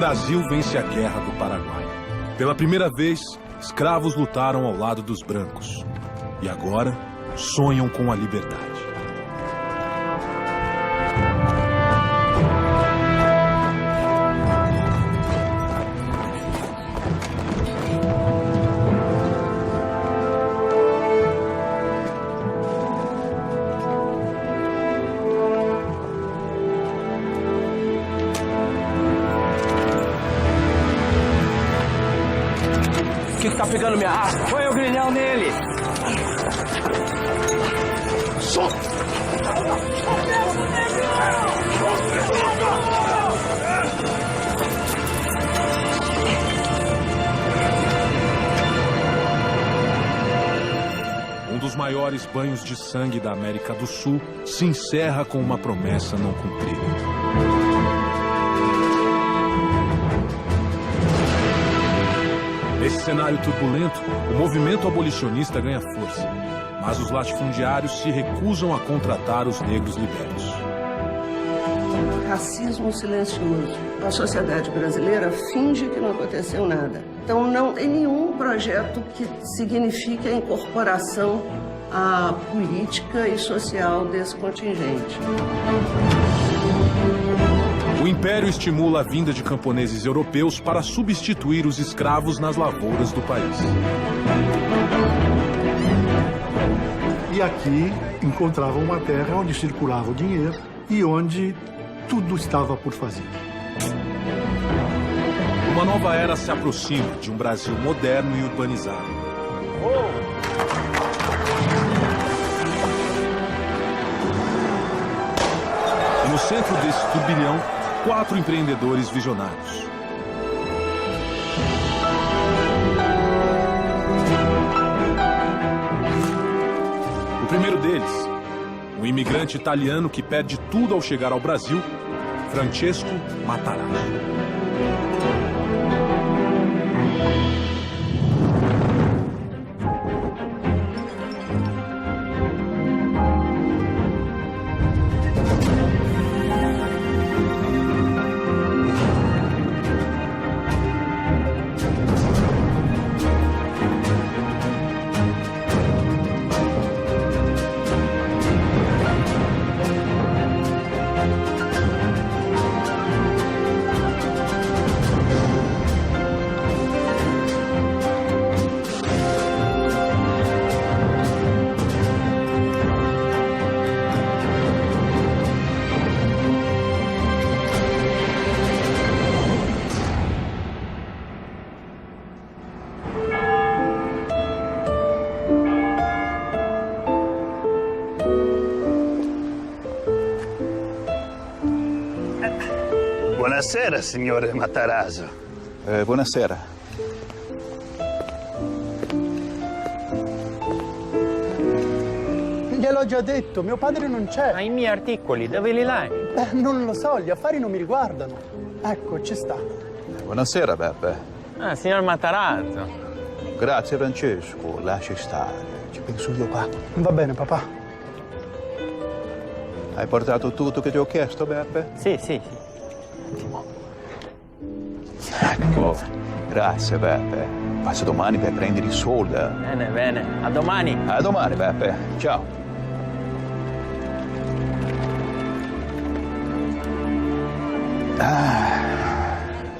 Brasil vence a Guerra do Paraguai. Pela primeira vez, escravos lutaram ao lado dos brancos. E agora, sonham com a liberdade. O que tá pegando minha arma? Põe o grilhão nele! Solta! Um dos maiores banhos de sangue da América do Sul se encerra com uma promessa não cumprida. Nesse cenário turbulento, o movimento abolicionista ganha força, mas os latifundiários se recusam a contratar os negros libertos. Racismo silencioso. A sociedade brasileira finge que não aconteceu nada. Então não tem nenhum projeto que signifique a incorporação à política e social desse contingente. O Império estimula a vinda de camponeses europeus para substituir os escravos nas lavouras do país. E aqui encontravam uma terra onde circulava o dinheiro e onde tudo estava por fazer. Uma nova era se aproxima de um Brasil moderno e urbanizado. E no centro desse turbilhão, 4 empreendedores visionários. O primeiro deles, um imigrante italiano que perde tudo ao chegar ao Brasil, Francesco Matarazzo. Buonasera, signore Matarazzo. Buonasera. Gliel'ho già detto, mio padre non c'è. Ma i miei articoli, dove li laghi? Non lo so, gli affari non mi riguardano. Ecco, ci sta. Buonasera, Beppe. Ah, signor Matarazzo. Grazie, Francesco. Lasci stare. Ci penso io qua. Va bene, papà. Hai portato tutto che ti ho chiesto, Beppe? Sì, sì. Ecco. Grazie, Beppe. Passo domani per prendere i soldi. Bene, bene. A domani. A domani, Beppe. Ciao.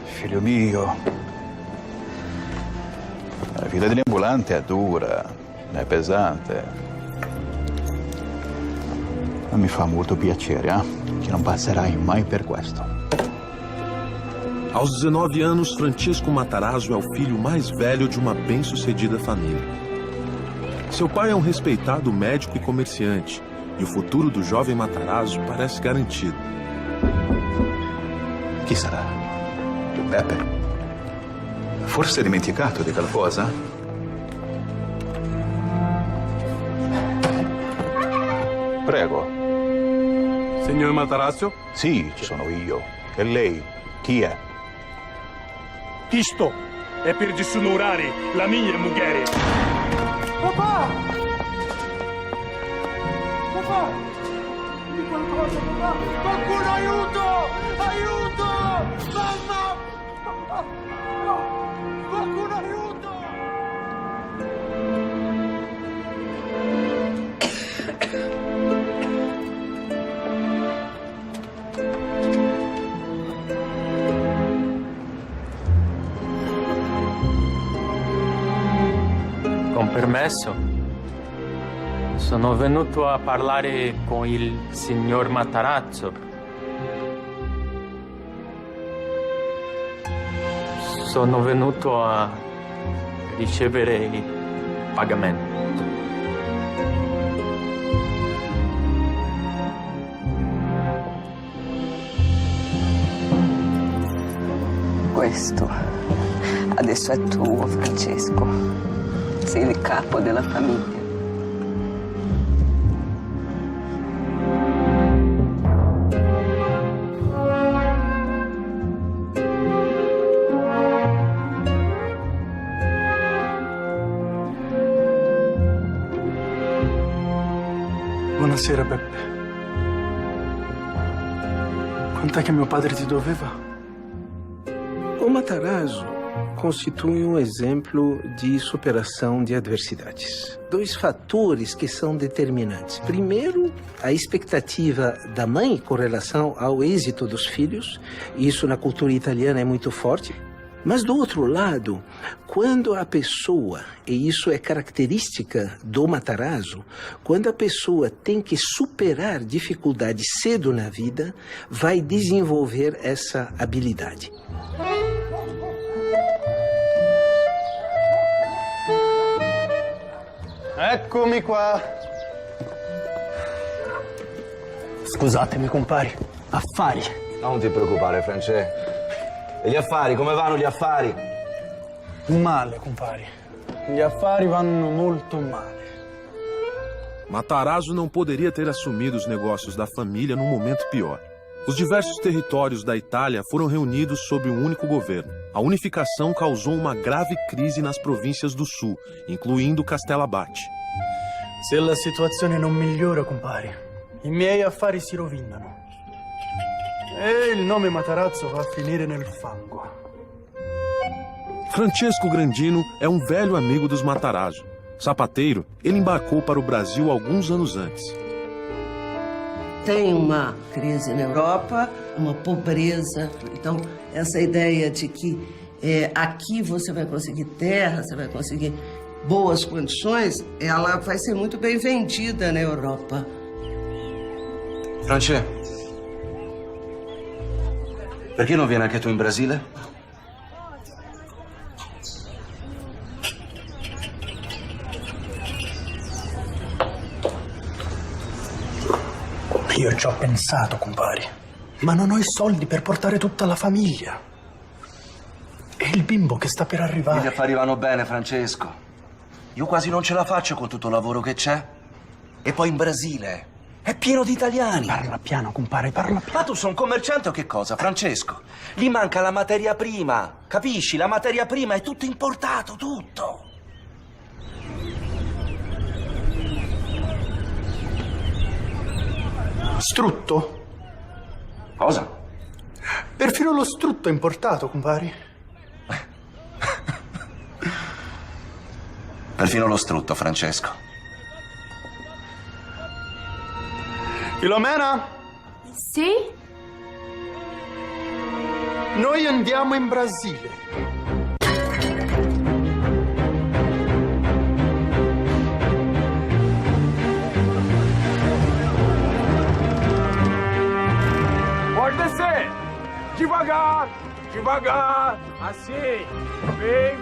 Figlio mio. La vita degli ambulanti è dura, è pesante. Ma mi fa molto piacere, che non passerai mai per questo. Aos 19 anos, Francesco Matarazzo é o filho mais velho de uma bem-sucedida família. Seu pai é um respeitado médico e comerciante, e o futuro do jovem Matarazzo parece garantido. Chi sarà? Beppe? Forse hai dimenticato di qualcosa? Prego. Signor Matarazzo? Sì, ci sono io. E lei? Chi è? Isto è per disonorare la mia moglie. Papà! Papà! Di qualcosa, papà! Qualcuno aiuto! Aiuto! Mamma! Con permesso, sono venuto a parlare con il signor Matarazzo. Sono venuto a ricevere il pagamento. Questo adesso è tuo, Francesco. Sei il capo della famiglia. Buonasera, Beppe. Quant'è che mio padre ti doveva? O Matarazzo constitui exemplo de superação de adversidades. Dois fatores que são determinantes. Primeiro, a expectativa da mãe com relação ao êxito dos filhos. Isso na cultura italiana é muito forte. Mas do outro lado, quando a pessoa, e isso é característica do Matarazzo, quando a pessoa tem que superar dificuldades cedo na vida, vai desenvolver essa habilidade. Eccomi qua. Scusatemi, compari. Affari. Non ti preoccupare, Francesco. E gli affari, come vanno gli affari? Male, compari. Gli affari vanno molto male. Matarazzo não poderia ter assumido os negócios da família num momento pior. Os diversos territórios da Itália foram reunidos sob um único governo. A unificação causou uma grave crise nas províncias do sul, incluindo Castelo Abate. Se la situazione non migliora, compari, i miei affari si rovinano. E il nome Matarazzo va a finire nel fango. Francesco Grandino é um velho amigo dos Matarazzo. Sapateiro, ele embarcou para o Brasil alguns anos antes. Tem uma crise na Europa, uma pobreza. Então, essa ideia de que aqui você vai conseguir terra, você vai conseguir boas condições, ela vai ser muito bem vendida na Europa. Francesco, perché non vieni anche tu in Brasile? Io ci ho pensato, compari, ma non ho i soldi per portare tutta la famiglia. E il bimbo che sta per arrivare. Gli affari vanno bene, Francesco. Io quasi non ce la faccio con tutto il lavoro che c'è. E poi in Brasile è pieno di italiani. Parla piano, compare, parla piano. Ma tu sei un commerciante o che cosa, Francesco? Gli manca la materia prima, capisci? La materia prima è tutto importato, tutto. Strutto? Cosa? Perfino lo strutto è importato, compari. Perfino lo strutto, Francesco. Filomena? Sì? Noi andiamo in Brasile. Pode descer! Devagar! Devagar! Assim! Vem!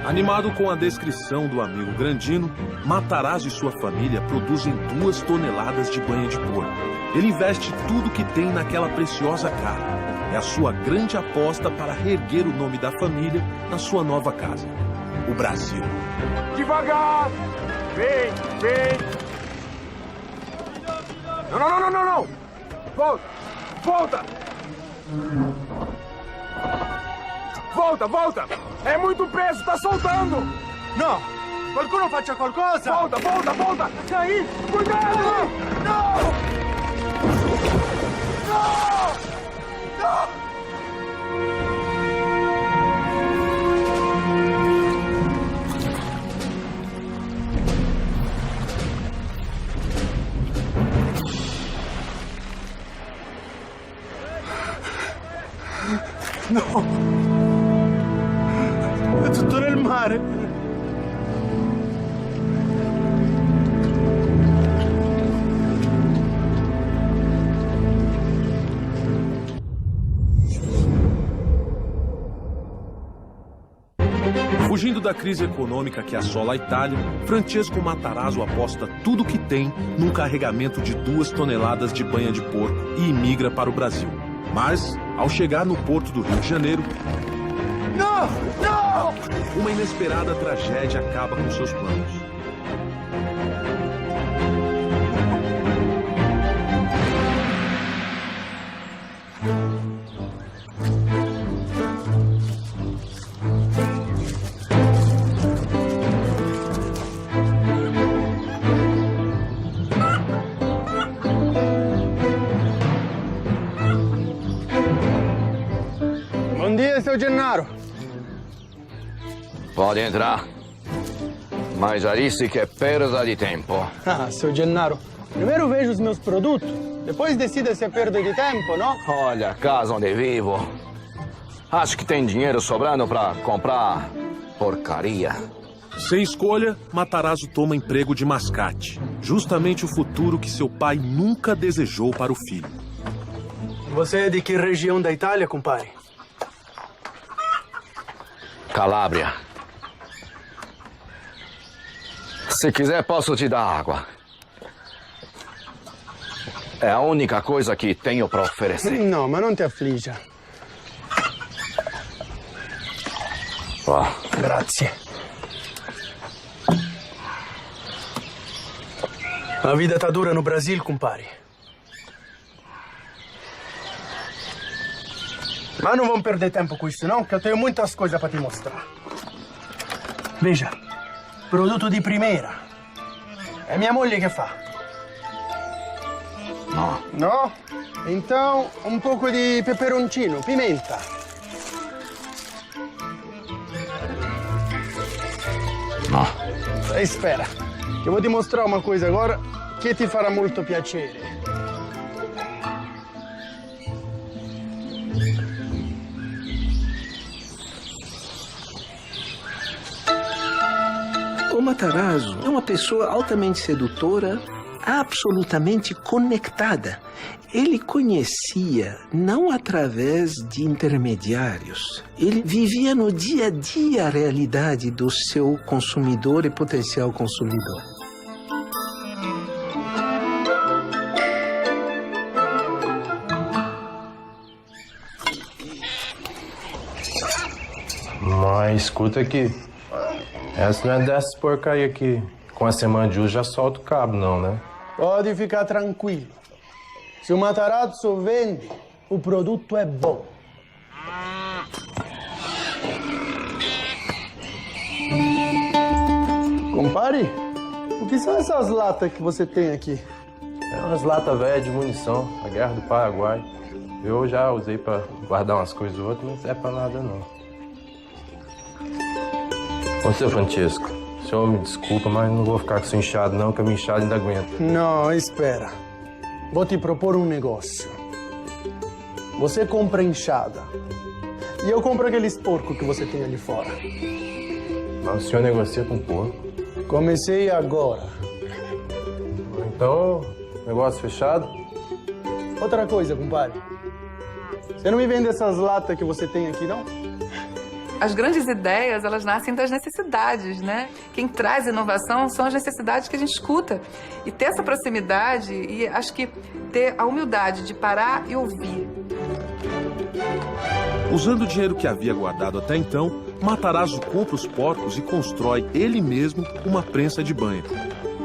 Animado com a descrição do amigo Grandino, Matarazzo e sua família produzem 2 toneladas de banha de porco. Ele investe tudo que tem naquela preciosa carne. É a sua grande aposta para reerguer o nome da família na sua nova casa, o Brasil. Devagar! Vem! Não! Volta! É muito peso, tá soltando! No! Qualcuno faccia qualcosa! Volta! Daí! Cuidado! No! È tutto nel mare. Fugindo da crise econômica que assola a Itália, Francesco Matarazzo aposta tudo o que tem num carregamento de 2 toneladas de banha de porco e imigra para o Brasil. Mas, ao chegar no porto do Rio de Janeiro, uma inesperada tragédia acaba com seus planos. Bom dia, seu Gennaro. Pode entrar. Mas já disse que é perda de tempo. Ah, seu Gennaro, primeiro vejo os meus produtos, depois decida se é perda de tempo, não? Olha, a casa onde vivo. Acho que tem dinheiro sobrando para comprar porcaria. Sem escolha, Matarazzo toma emprego de mascate. Justamente o futuro que seu pai nunca desejou para o filho. Você é de que região da Itália, compadre? Calabria. Se quiser, posso te dar água. É a única coisa que tenho para oferecer. Não, mas não te aflija. Oh. Grazie. A vida tá dura no Brasil, compadre. Mas não vamos perder tempo com isso, não, que eu tenho muitas coisas para te mostrar. Veja, produto de primeira. É minha moglie che fa. No. No? Então, um pouco de peperoncino, pimenta. No. Espera, que eu vou te mostrar uma coisa agora que ti farà molto piacere. O Matarazzo é uma pessoa altamente sedutora, absolutamente conectada. Ele conhecia não através de intermediários. Ele vivia no dia a dia a realidade do seu consumidor e potencial consumidor. Mas escuta aqui. Essa não é dessas porcaria aqui. Com a semana de uso já solta o cabo, não, né? Pode ficar tranquilo. Se o Matarazzo vende, o produto é bom. Compare, o que são essas latas que você tem aqui? É umas latas velhas de munição, a guerra do Paraguai. Eu já usei pra guardar umas coisas ou outras, mas não é pra nada, não. Ô, seu Francesco, o senhor me desculpa, mas não vou ficar com esse inchado, não, que a minha inchada ainda aguenta. Não, espera. Vou te propor um negócio. Você compra enxada e eu compro aqueles porcos que você tem ali fora. Mas o senhor negocia com porco? Comecei agora. Então, negócio fechado? Outra coisa, compadre. Você não me vende essas latas que você tem aqui, não? As grandes ideias, elas nascem das necessidades, né? Quem traz inovação são as necessidades que a gente escuta. E ter essa proximidade e acho que ter a humildade de parar e ouvir. Usando o dinheiro que havia guardado até então, Matarazzo compra os porcos e constrói ele mesmo uma prensa de banha.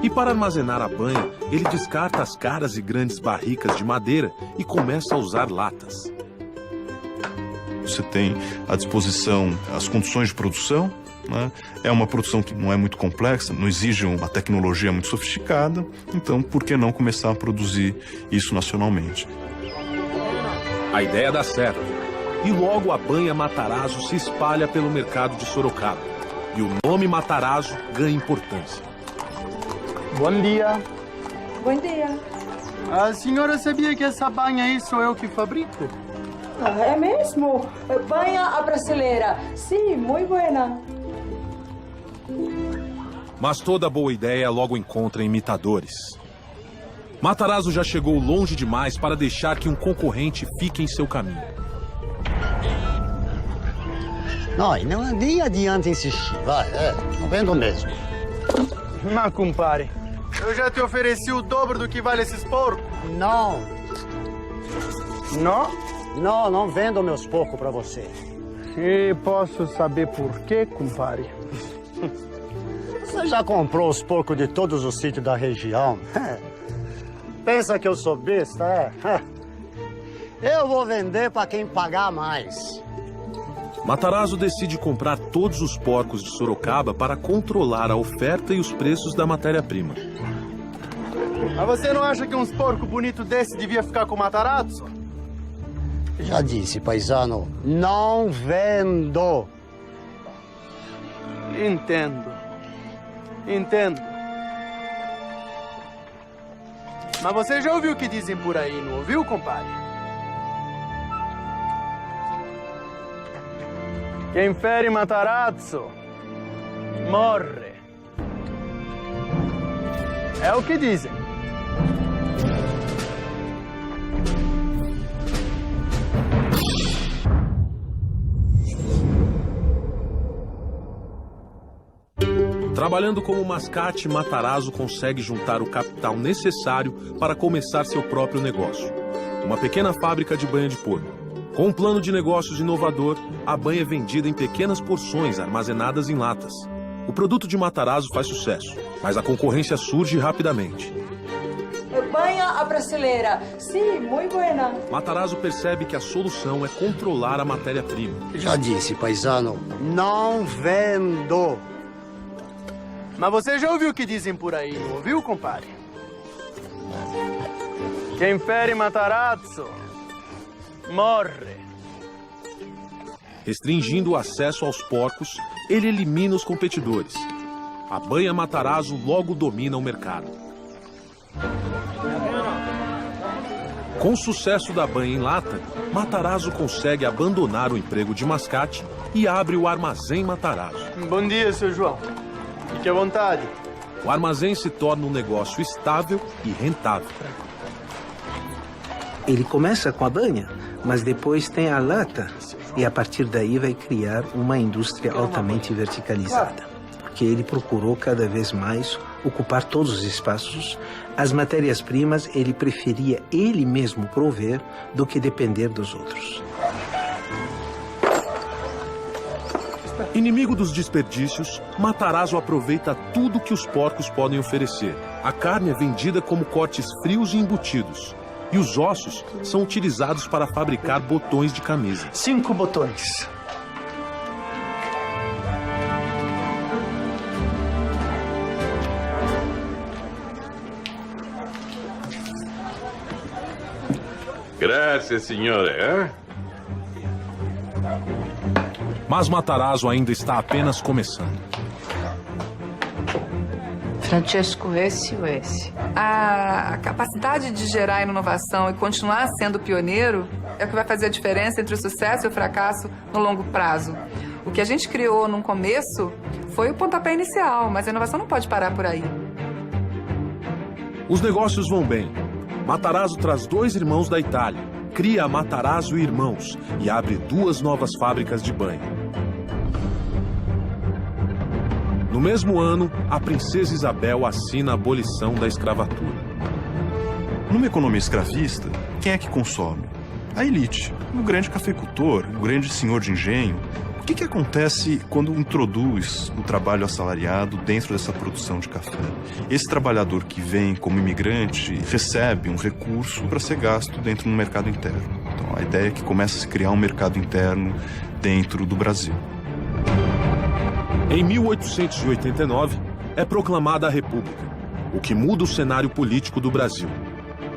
E para armazenar a banha, ele descarta as caras e grandes barricas de madeira e começa a usar latas. Você tem à disposição as condições de produção, né? É uma produção que não é muito complexa, não exige uma tecnologia muito sofisticada, então por que não começar a produzir isso nacionalmente? A ideia dá certo, e logo a banha Matarazzo se espalha pelo mercado de Sorocaba, e o nome Matarazzo ganha importância. Bom dia. Bom dia. A senhora sabia que essa banha aí sou eu que fabrico? É mesmo? Banha a brasileira. Sim, muito buena. Mas toda boa ideia logo encontra imitadores. Matarazzo já chegou longe demais para deixar que um concorrente fique em seu caminho. Não, nem adianta insistir, vai, não vendo mesmo. Mas, compadre, eu já te ofereci o dobro do que vale esses porcos. Não. Não? Não vendo meus porcos pra você. E posso saber por quê, compadre? Você já comprou os porcos de todos os sítios da região? Pensa que eu sou besta, Eu vou vender pra quem pagar mais. Matarazzo decide comprar todos os porcos de Sorocaba para controlar a oferta e os preços da matéria-prima. Mas você não acha que uns porcos bonitos desse devia ficar com o Matarazzo? Já disse, paisano, não vendo. Entendo. Mas você já ouviu o que dizem por aí, não ouviu, compadre? Quem fere Matarazzo morre. É o que dizem. Trabalhando como mascate, Matarazzo consegue juntar o capital necessário para começar seu próprio negócio. Uma pequena fábrica de banha de porco. Com um plano de negócios inovador, a banha é vendida em pequenas porções armazenadas em latas. O produto de Matarazzo faz sucesso, mas a concorrência surge rapidamente. Banha a brasileira. Sim, muito buena. Matarazzo percebe que a solução é controlar a matéria-prima. Já disse, paisano, não vendo. Mas você já ouviu o que dizem por aí, não ouviu, compadre? Quem fere Matarazzo morre. Restringindo o acesso aos porcos, ele elimina os competidores. A banha Matarazzo logo domina o mercado. Com o sucesso da banha em lata, Matarazzo consegue abandonar o emprego de mascate e abre o Armazém Matarazzo. Bom dia, seu João. Fique à vontade. O armazém se torna um negócio estável e rentável. Ele começa com a banha, mas depois tem a lata e a partir daí vai criar uma indústria altamente verticalizada. Porque ele procurou cada vez mais ocupar todos os espaços. As matérias-primas ele preferia ele mesmo prover do que depender dos outros. Inimigo dos desperdícios, Matarazzo aproveita tudo que os porcos podem oferecer. A carne é vendida como cortes frios e embutidos. E os ossos são utilizados para fabricar botões de camisa. 5 botões. Graças, signore. Mas Matarazzo ainda está apenas começando. Francesco, esse ou esse? A capacidade de gerar inovação e continuar sendo pioneiro é o que vai fazer a diferença entre o sucesso e o fracasso no longo prazo. O que a gente criou no começo foi o pontapé inicial, mas a inovação não pode parar por aí. Os negócios vão bem. Matarazzo traz 2 irmãos da Itália, cria a Matarazzo e Irmãos e abre 2 novas fábricas de banha. No mesmo ano, a princesa Isabel assina a abolição da escravatura. Numa economia escravista, quem é que consome? A elite, o grande cafeicultor, o grande senhor de engenho. O que acontece quando introduz o trabalho assalariado dentro dessa produção de café? Esse trabalhador que vem como imigrante recebe um recurso para ser gasto dentro do mercado interno. Então, a ideia é que começa a se criar um mercado interno dentro do Brasil. Em 1889, é proclamada a República, o que muda o cenário político do Brasil.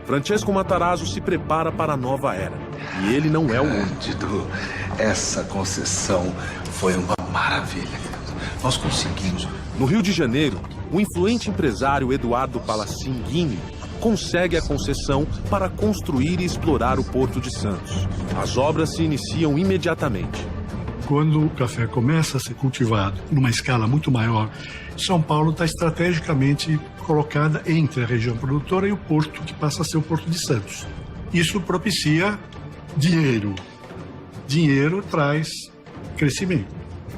Francesco Matarazzo se prepara para a nova era, e ele não é o único. Essa concessão foi uma maravilha. Nós conseguimos. No Rio de Janeiro, o influente empresário Eduardo Palacin Guini consegue a concessão para construir e explorar o Porto de Santos. As obras se iniciam imediatamente. Quando o café começa a ser cultivado numa escala muito maior, São Paulo está estrategicamente colocada entre a região produtora e o porto, que passa a ser o Porto de Santos. Isso propicia dinheiro. Dinheiro traz crescimento.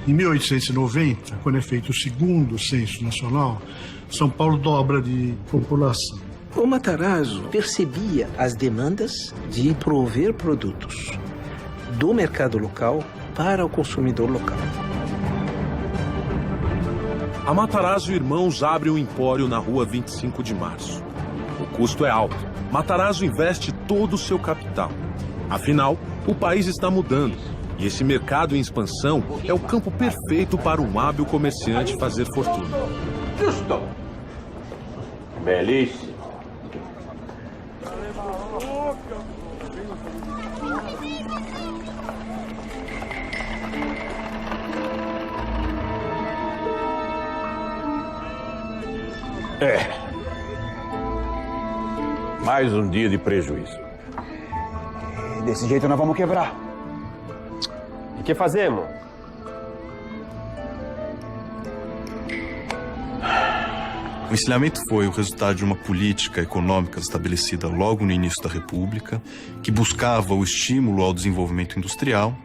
Em 1890, quando é feito o segundo censo nacional, São Paulo dobra de população. O Matarazzo percebia as demandas de prover produtos do mercado local para o consumidor local. A Matarazzo Irmãos abre um empório na rua 25 de março. O custo é alto. Matarazzo investe todo o seu capital. Afinal, o país está mudando. E esse mercado em expansão é o campo perfeito para um hábil comerciante fazer fortuna. Justo. Belíssimo. Mais um dia de prejuízo. Desse jeito nós vamos quebrar. E o que fazemos? O encilhamento foi o resultado de uma política econômica estabelecida logo no início da República, que buscava o estímulo ao desenvolvimento industrial,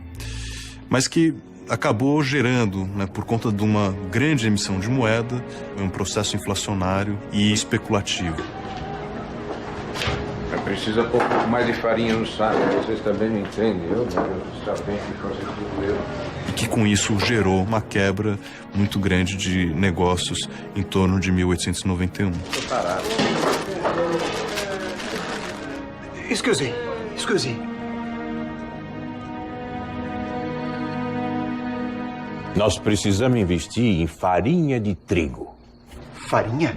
mas que acabou gerando, por conta de uma grande emissão de moeda, um processo inflacionário e especulativo. Precisa pôr um pouco mais de farinha no saco, vocês também não entendem, eu só tenho que fazer tudo eu. E que com isso gerou uma quebra muito grande de negócios em torno de 1891. Tô parado. Excuse. Nós precisamos investir em farinha de trigo. Farinha?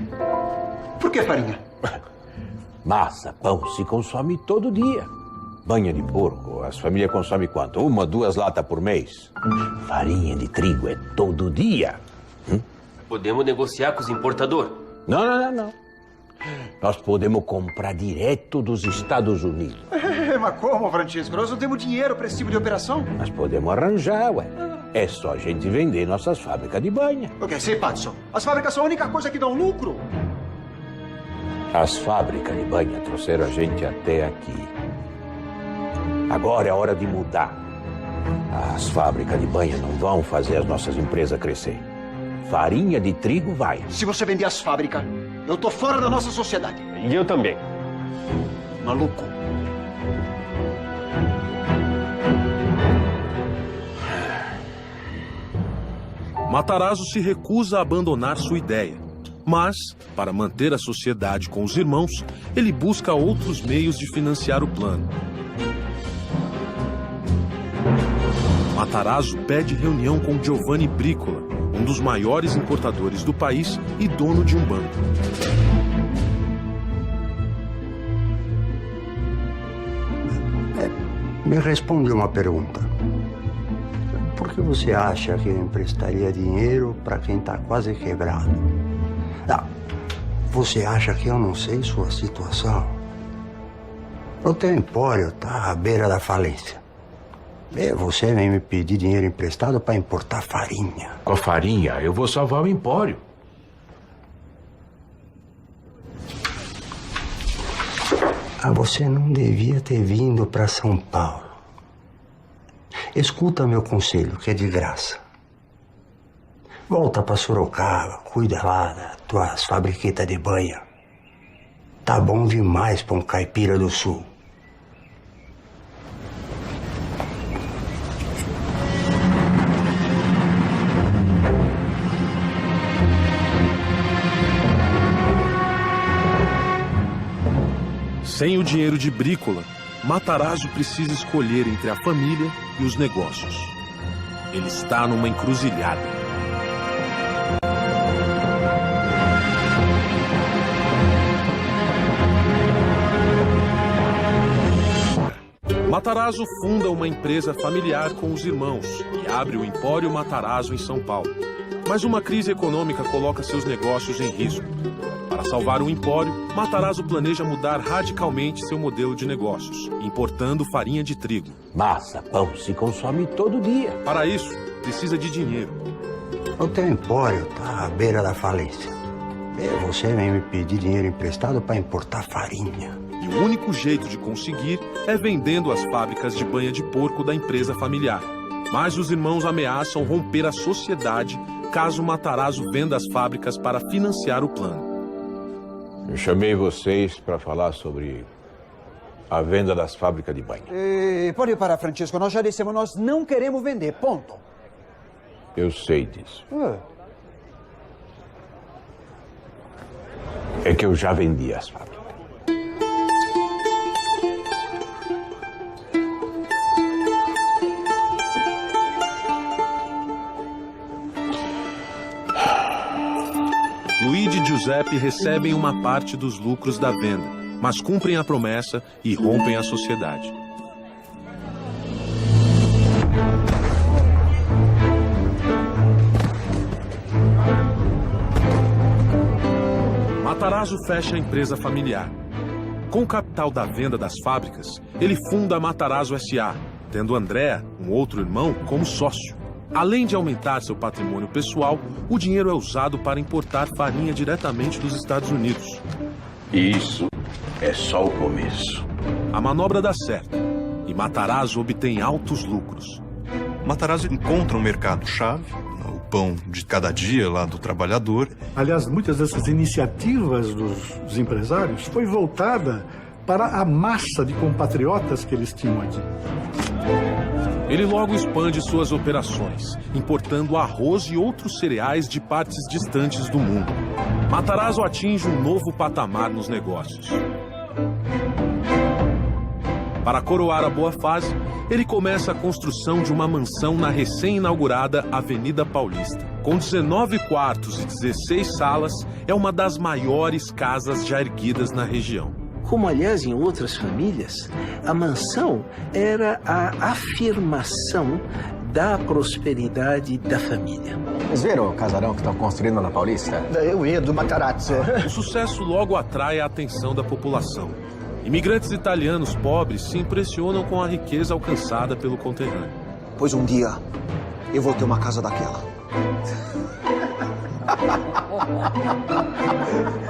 Por que farinha? Massa, pão se consome todo dia. Banha de porco, as famílias consomem quanto? 1, 2 latas por mês. Farinha de trigo é todo dia. Podemos negociar com os importadores? Não. Nós podemos comprar direto dos Estados Unidos. Mas como, Francisco? Nós não temos dinheiro para esse tipo de operação. Nós podemos arranjar, ué. É só a gente vender nossas fábricas de banha. Ok, sei, Patson. As fábricas são a única coisa que dão lucro. As fábricas de banha trouxeram a gente até aqui. Agora é hora de mudar. As fábricas de banha não vão fazer as nossas empresas crescer. Farinha de trigo vai. Se você vender as fábricas, eu tô fora da nossa sociedade. E eu também. Maluco. Matarazzo se recusa a abandonar sua ideia. Mas, para manter a sociedade com os irmãos, ele busca outros meios de financiar o plano. Matarazzo pede reunião com Giovanni Bricola, um dos maiores importadores do país e dono de um banco. Me responde uma pergunta. Por que você acha que eu emprestaria dinheiro para quem está quase quebrado? Você acha que eu não sei sua situação? O teu empório está à beira da falência. E você vem me pedir dinheiro emprestado para importar farinha. Com a farinha, eu vou salvar o empório. Você não devia ter vindo para São Paulo. Escuta meu conselho, que é de graça. Volta para Sorocaba, cuida lá das tuas fabriquetas de banha. Tá bom demais para um caipira do sul. Sem o dinheiro de Bricola, Matarazzo precisa escolher entre a família e os negócios. Ele está numa encruzilhada. Matarazzo funda uma empresa familiar com os irmãos e abre o Empório Matarazzo em São Paulo. Mas uma crise econômica coloca seus negócios em risco. Para salvar o empório, Matarazzo planeja mudar radicalmente seu modelo de negócios, importando farinha de trigo. Massa, pão se consome todo dia. Para isso, precisa de dinheiro. O teu empório está à beira da falência. E você vem me pedir dinheiro emprestado para importar farinha. E o único jeito de conseguir é vendendo as fábricas de banha de porco da empresa familiar. Mas os irmãos ameaçam romper a sociedade caso Matarazzo venda as fábricas para financiar o plano. Eu chamei vocês para falar sobre a venda das fábricas de banho. Pode parar, Francesco. Nós já dissemos, nós não queremos vender. Ponto. Eu sei disso. É que eu já vendi as fábricas. Luigi e Giuseppe recebem uma parte dos lucros da venda, mas cumprem a promessa e rompem a sociedade. Matarazzo fecha a empresa familiar. Com o capital da venda das fábricas, ele funda a Matarazzo S.A., tendo Andrea, um outro irmão, como sócio. Além de aumentar seu patrimônio pessoal, o dinheiro é usado para importar farinha diretamente dos Estados Unidos. Isso é só o começo. A manobra dá certo e Matarazzo obtém altos lucros. Matarazzo encontra um mercado-chave, o pão de cada dia lá do trabalhador. Aliás, muitas dessas iniciativas dos empresários foi voltada para a massa de compatriotas que eles tinham aqui. Ele logo expande suas operações, importando arroz e outros cereais de partes distantes do mundo. Matarazzo atinge um novo patamar nos negócios. Para coroar a boa fase, ele começa a construção de uma mansão na recém-inaugurada Avenida Paulista. Com 19 quartos e 16 salas, é uma das maiores casas já erguidas na região. Como, aliás, em outras famílias, a mansão era a afirmação da prosperidade da família. Vocês viram o casarão que estão construindo na Paulista? Eu ia do Matarazzo. O sucesso logo atrai a atenção da população. Imigrantes italianos pobres se impressionam com a riqueza alcançada pelo conterrâneo. Pois um dia eu vou ter uma casa daquela.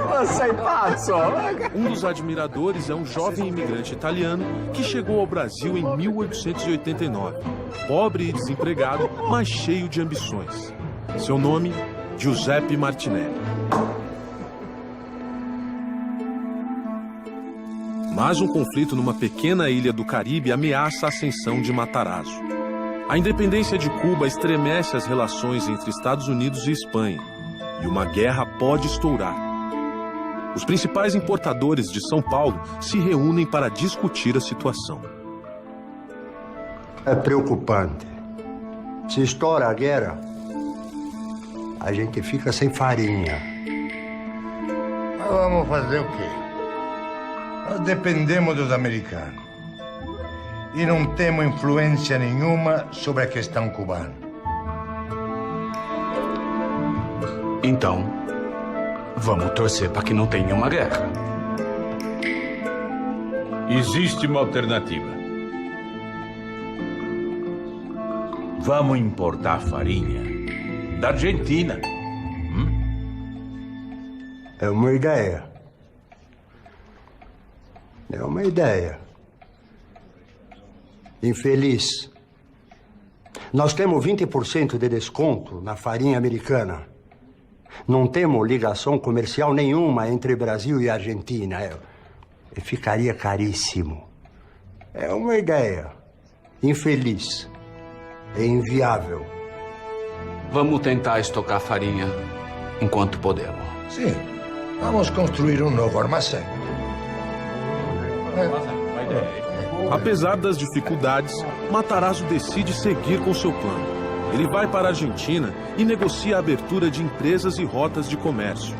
Você pazzo! Um dos admiradores é um jovem imigrante italiano que chegou ao Brasil em 1889. Pobre e desempregado, mas cheio de ambições. Seu nome, Giuseppe Martinelli. Mas um conflito numa pequena ilha do Caribe ameaça a ascensão de Matarazzo. A independência de Cuba estremece as relações entre Estados Unidos e Espanha, e uma guerra pode estourar. Os principais importadores de São Paulo se reúnem para discutir a situação. É preocupante. Se estoura a guerra, a gente fica sem farinha. Mas vamos fazer o quê? Nós dependemos dos americanos e não temos influência nenhuma sobre a questão cubana. Então, vamos torcer para que não tenha uma guerra. Existe uma alternativa. Vamos importar farinha da Argentina. É uma ideia. É uma ideia. Infeliz. Nós temos 20% de desconto na farinha americana. Não temos ligação comercial nenhuma entre Brasil e Argentina. Ficaria caríssimo. É uma ideia. Infeliz. É inviável. Vamos tentar estocar farinha enquanto podemos. Sim. Vamos construir um novo armazém. Apesar das dificuldades, Matarazzo decide seguir com seu plano. Ele vai para a Argentina e negocia a abertura de empresas e rotas de comércio.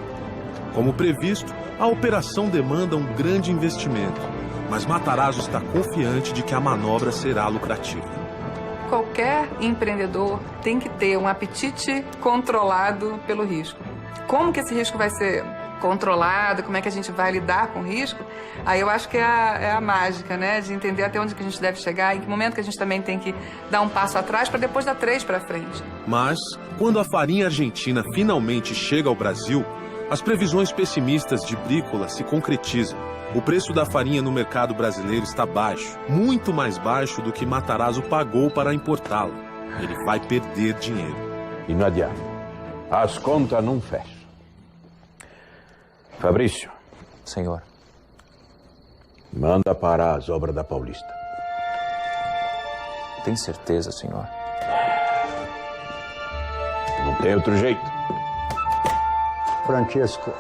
Como previsto, a operação demanda um grande investimento, mas Matarazzo está confiante de que a manobra será lucrativa. Qualquer empreendedor tem que ter um apetite controlado pelo risco. Como que esse risco vai ser controlado, como é que a gente vai lidar com o risco? Aí eu acho que é a mágica, né? De entender até onde que a gente deve chegar, em que momento que a gente também tem que dar um passo atrás para depois dar 3 para frente. Mas, quando a farinha argentina finalmente chega ao Brasil, as previsões pessimistas de Brícola se concretizam. O preço da farinha no mercado brasileiro está baixo, muito mais baixo do que Matarazzo pagou para importá-la. Ele vai perder dinheiro. E não adianta. As contas não fecham. Fabrício. Senhor. Manda parar as obras da Paulista. Tem certeza, senhor? Não tem outro jeito. Francesco.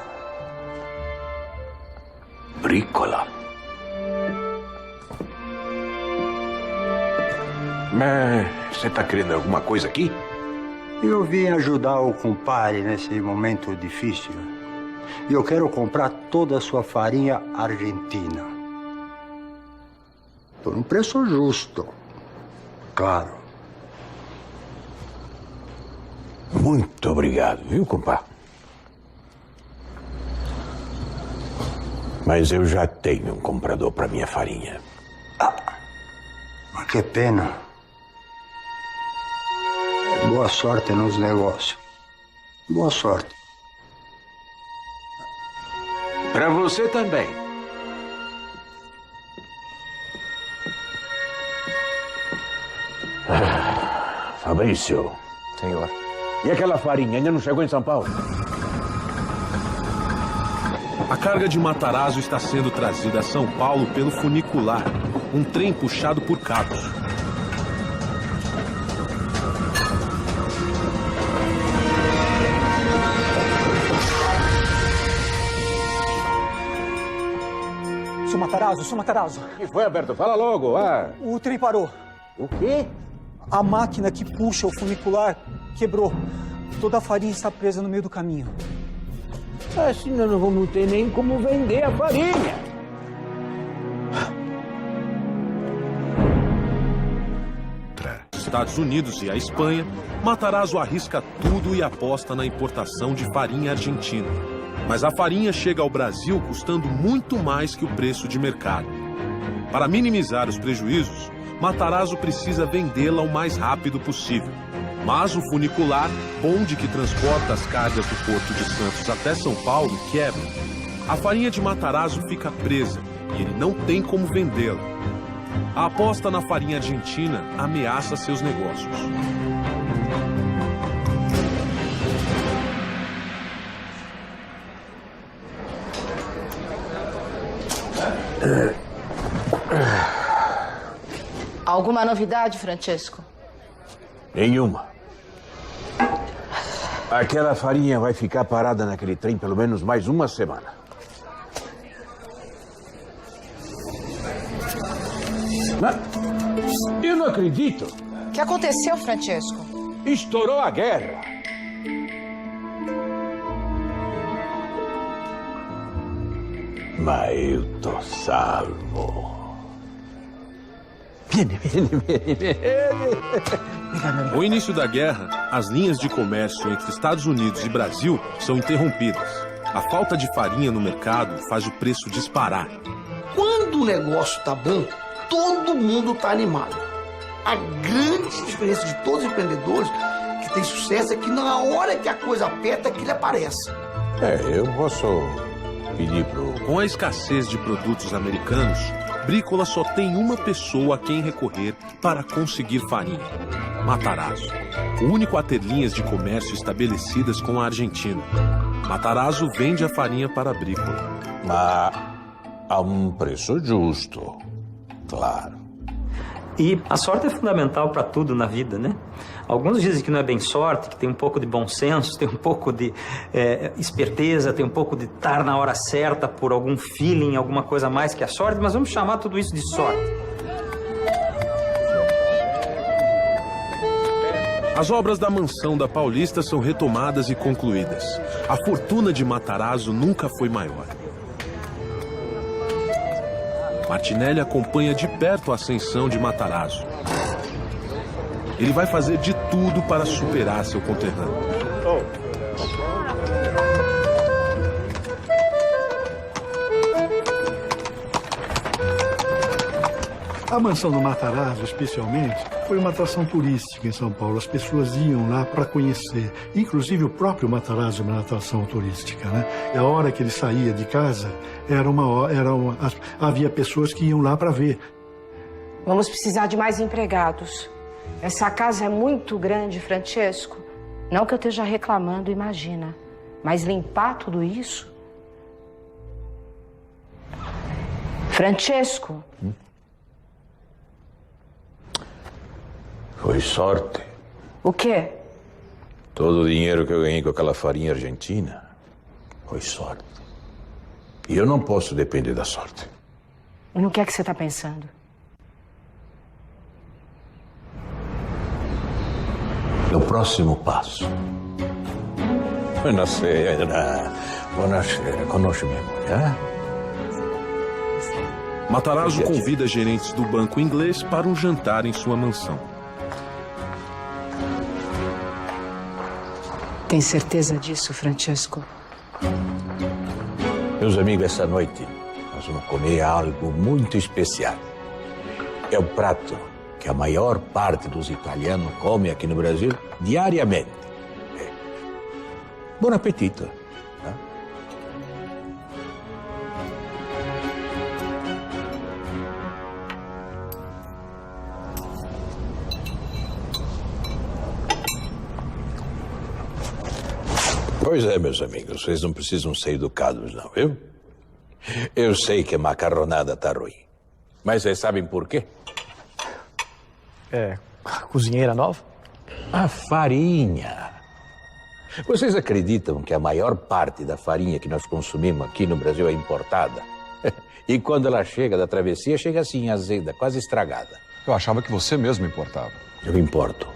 Brícola. Mas você tá querendo alguma coisa aqui? Eu vim ajudar o compadre nesse momento difícil. E eu quero comprar toda a sua farinha argentina. Por um preço justo. Claro. Muito obrigado, viu, compadre? Mas eu já tenho um comprador para minha farinha. Mas que pena. Boa sorte nos negócios. Boa sorte. Para você também. Fabrício. Senhor. E aquela farinha ainda não chegou em São Paulo? A carga de Matarazzo está sendo trazida a São Paulo pelo funicular, um trem puxado por cabos. Sou Matarazzo. O que foi, Alberto? Fala logo, O trem parou. O quê? A máquina que puxa o funicular quebrou. Toda a farinha está presa no meio do caminho. Assim nós não vamos ter nem como vender a farinha. Estados Unidos e a Espanha, Matarazzo arrisca tudo e aposta na importação de farinha argentina. Mas a farinha chega ao Brasil custando muito mais que o preço de mercado. Para minimizar os prejuízos, Matarazzo precisa vendê-la o mais rápido possível. Mas o funicular, bonde que transporta as cargas do Porto de Santos até São Paulo, quebra. A farinha de Matarazzo fica presa e ele não tem como vendê-la. A aposta na farinha argentina ameaça seus negócios. Alguma novidade, Francesco? Nenhuma. Aquela farinha vai ficar parada naquele trem pelo menos mais uma semana. Mas eu não acredito. O que aconteceu, Francesco? Estourou a guerra. Mas eu tô salvo. No início da guerra, as linhas de comércio entre Estados Unidos e Brasil são interrompidas. A falta de farinha no mercado faz o preço disparar. Quando o negócio tá bom, todo mundo tá animado. A grande diferença de todos os empreendedores que têm sucesso é que na hora que a coisa aperta, que ele aparece. Eu posso pedir pro... Com a escassez de produtos americanos, Brícola só tem uma pessoa a quem recorrer para conseguir farinha: Matarazzo, o único a ter linhas de comércio estabelecidas com a Argentina. Matarazzo vende a farinha para a Brícola. Mas a um preço justo, claro. E a sorte é fundamental para tudo na vida, né? Alguns dizem que não é bem sorte, que tem um pouco de bom senso, tem um pouco de esperteza, tem um pouco de estar na hora certa por algum feeling, alguma coisa mais que a sorte, mas vamos chamar tudo isso de sorte. As obras da mansão da Paulista são retomadas e concluídas. A fortuna de Matarazzo nunca foi maior. Martinelli acompanha de perto a ascensão de Matarazzo. Ele vai fazer de tudo para superar seu conterrâneo. A mansão do Matarazzo, especialmente, foi uma atração turística em São Paulo. As pessoas iam lá para conhecer. Inclusive, o próprio Matarazzo é uma atração turística, né? E a hora que ele saía de casa, havia pessoas que iam lá para ver. Vamos precisar de mais empregados. Essa casa é muito grande, Francesco. Não que eu esteja reclamando, imagina. Mas limpar tudo isso... Francesco... Foi sorte. O quê? Todo o dinheiro que eu ganhei com aquela farinha argentina foi sorte. E eu não posso depender da sorte. E no que é que você está pensando? No próximo passo. Buonasera. Buonasera. Conosce minha mulher? Matarazzo convida gerentes do banco inglês para um jantar em sua mansão. Tem certeza disso, Francesco? Meus amigos, essa noite nós vamos comer algo muito especial. É o prato que a maior parte dos italianos come aqui no Brasil diariamente. Bom apetito. Pois é, meus amigos, vocês não precisam ser educados, não, viu? Eu sei que a macarronada tá ruim, mas vocês sabem por quê? Cozinheira nova? A farinha. Vocês acreditam que a maior parte da farinha que nós consumimos aqui no Brasil é importada? E quando ela chega da travessia, chega assim, azeda, quase estragada. Eu achava que você mesmo importava. Eu importo,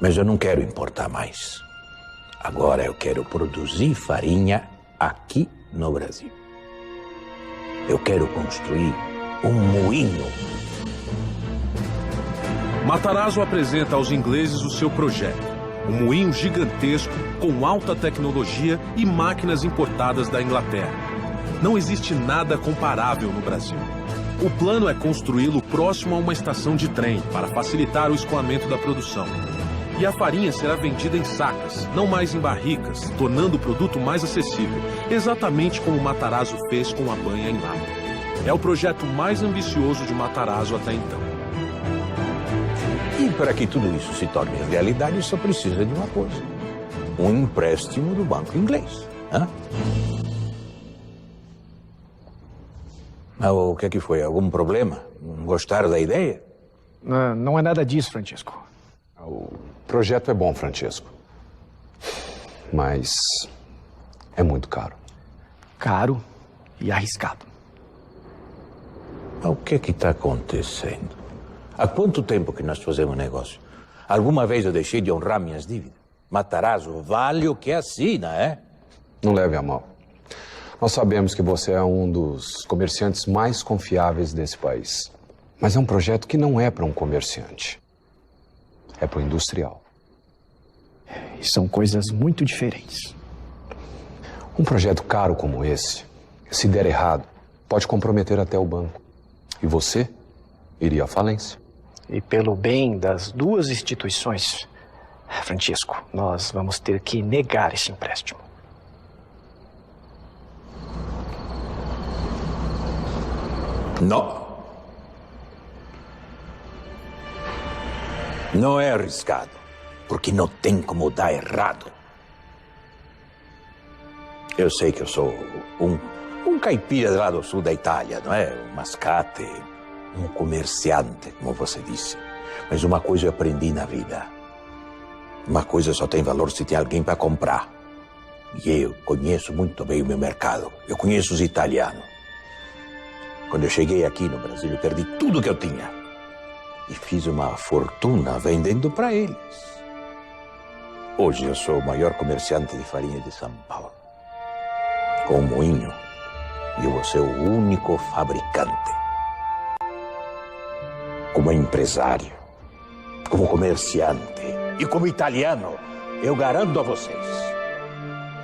mas eu não quero importar mais. Agora eu quero produzir farinha aqui no Brasil. Eu quero construir um moinho. Matarazzo apresenta aos ingleses o seu projeto. Um moinho gigantesco, com alta tecnologia e máquinas importadas da Inglaterra. Não existe nada comparável no Brasil. O plano é construí-lo próximo a uma estação de trem, para facilitar o escoamento da produção. E a farinha será vendida em sacas, não mais em barricas, tornando o produto mais acessível, exatamente como Matarazzo fez com a banha em lata. É o projeto mais ambicioso de Matarazzo até então. E para que tudo isso se torne realidade, só precisa de uma coisa. Um empréstimo do banco inglês. O que foi? Algum problema? Não gostaram da ideia? Não é nada disso, Francesco. O projeto é bom, Francesco. Mas é muito caro. Caro e arriscado. O que está acontecendo? Há quanto tempo que nós fazemos negócio? Alguma vez eu deixei de honrar minhas dívidas? Matarazzo vale o que assina, é? Não leve a mal. Nós sabemos que você é um dos comerciantes mais confiáveis desse país. Mas é um projeto que não é para um comerciante. É para o industrial. E são coisas muito diferentes. Um projeto caro como esse, se der errado, pode comprometer até o banco. E você iria à falência. E pelo bem das duas instituições, Francesco, nós vamos ter que negar esse empréstimo. Não. Não é arriscado, porque não tem como dar errado. Eu sei que eu sou um caipira lá do sul da Itália, não é? Um mascate, um comerciante, como você disse. Mas uma coisa eu aprendi na vida. Uma coisa só tem valor se tem alguém para comprar. E eu conheço muito bem o meu mercado. Eu conheço os italianos. Quando eu cheguei aqui no Brasil, eu perdi tudo que eu tinha. E fiz uma fortuna vendendo para eles. Hoje eu sou o maior comerciante de farinha de São Paulo. Com um moinho, eu vou ser o único fabricante. Como empresário, Como comerciante e como italiano, eu garanto a vocês,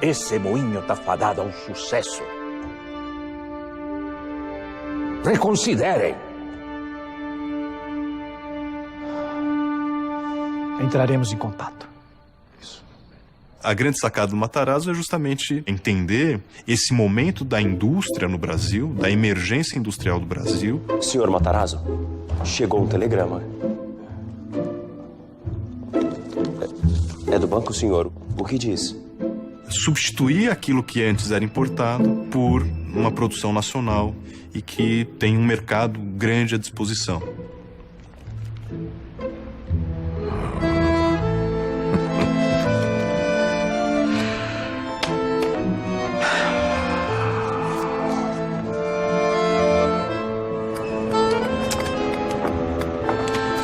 esse moinho está fadado ao sucesso. Reconsiderem. Entraremos em contato. A grande sacada do Matarazzo é justamente entender esse momento da indústria no Brasil, da emergência industrial do Brasil. Senhor Matarazzo, chegou um telegrama. É do banco, senhor. O que diz? Substituir aquilo que antes era importado por uma produção nacional e que tem um mercado grande à disposição.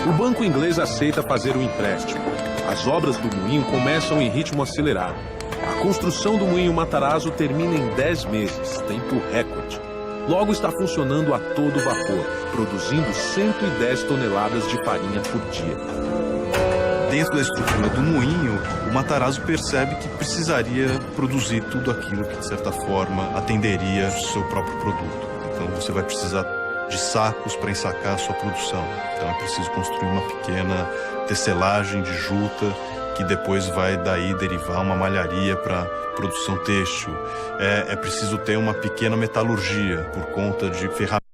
O banco inglês aceita fazer o empréstimo. As obras do moinho começam em ritmo acelerado. A construção do moinho Matarazzo termina em 10 meses, tempo recorde. Logo está funcionando a todo vapor, produzindo 110 toneladas de farinha por dia. Dentro da estrutura do moinho, o Matarazzo percebe que precisaria produzir tudo aquilo que, de certa forma, atenderia o seu próprio produto. Então você vai precisar de sacos para ensacar a sua produção. Então é preciso construir uma pequena tecelagem de juta que depois vai daí derivar uma malharia para produção têxtil. É preciso ter uma pequena metalurgia por conta de ferramentas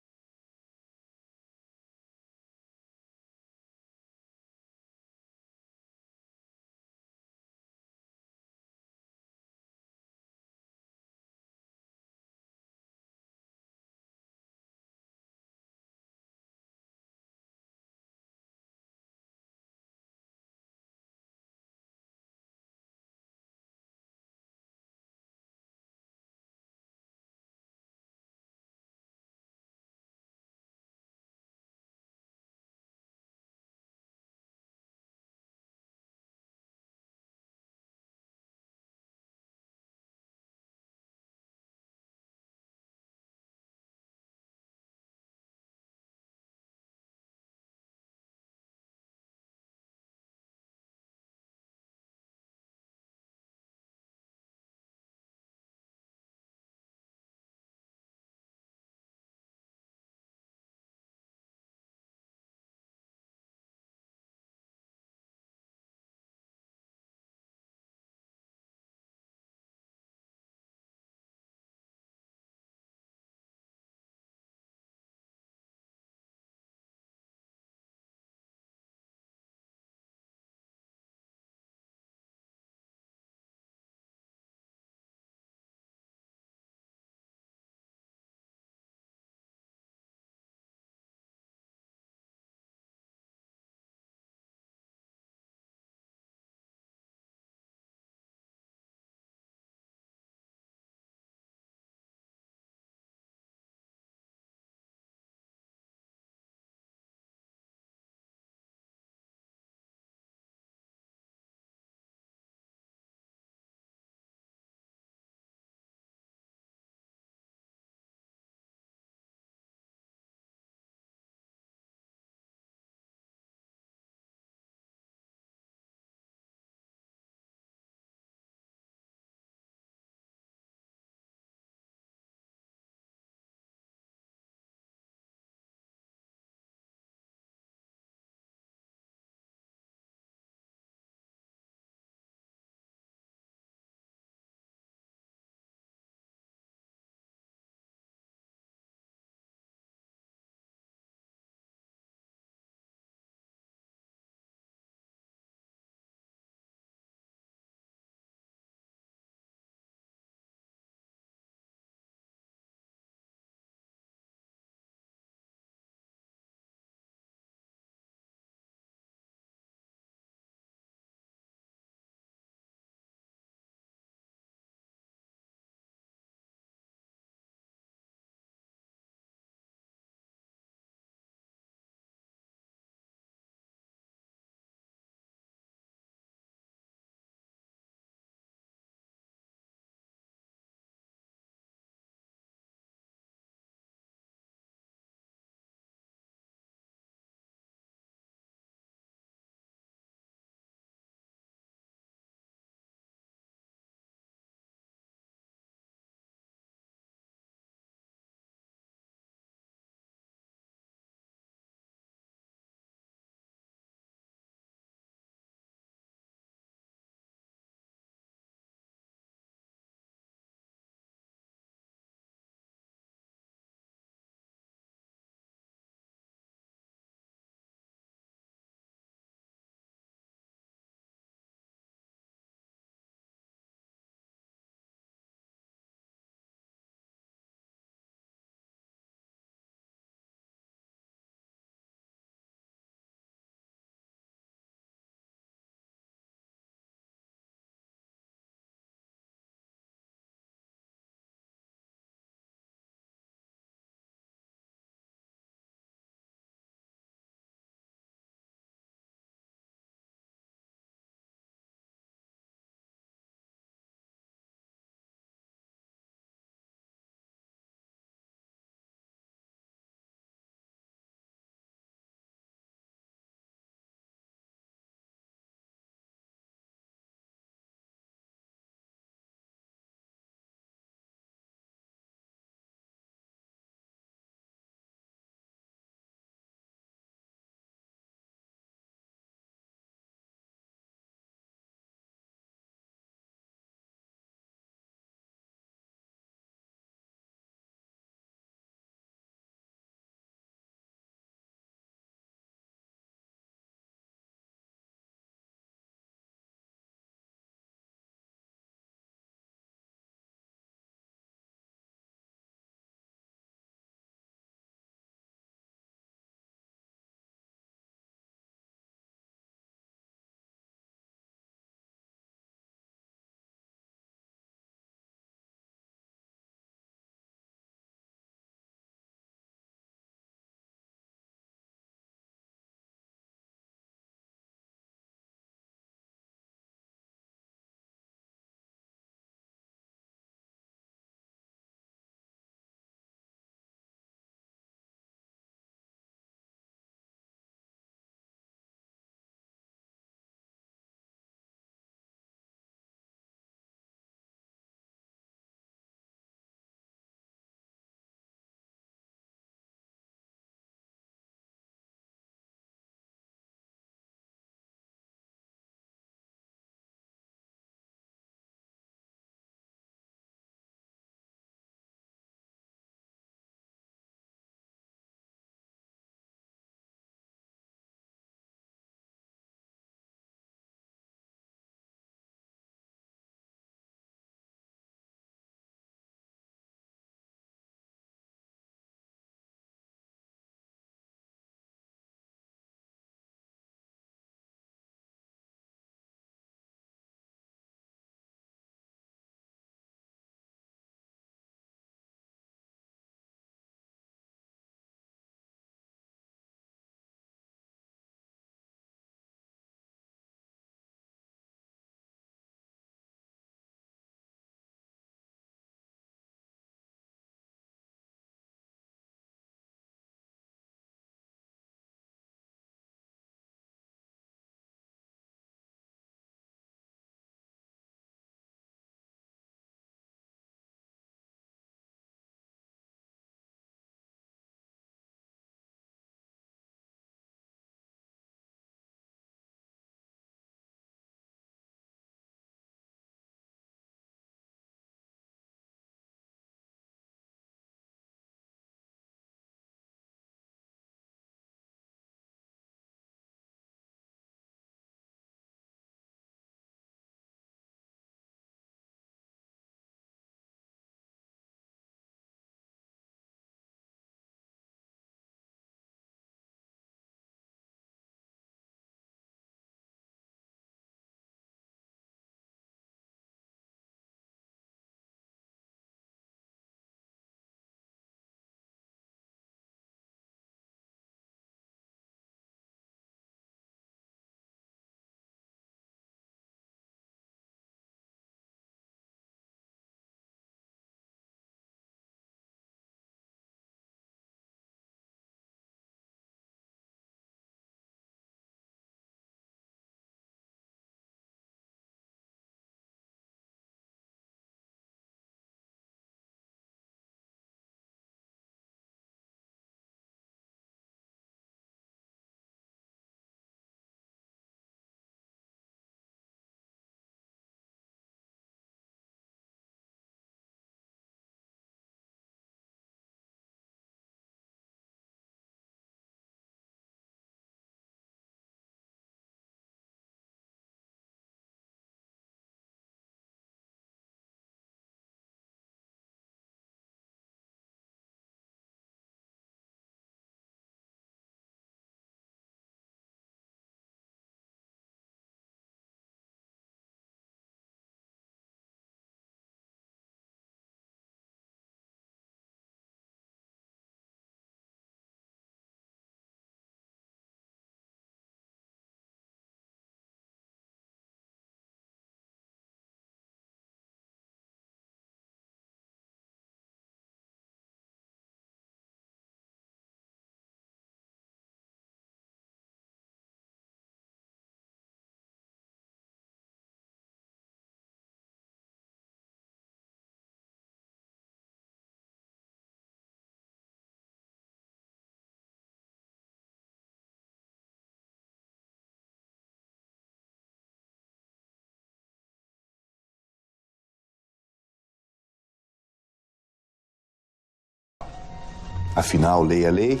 Afinal, lei é lei.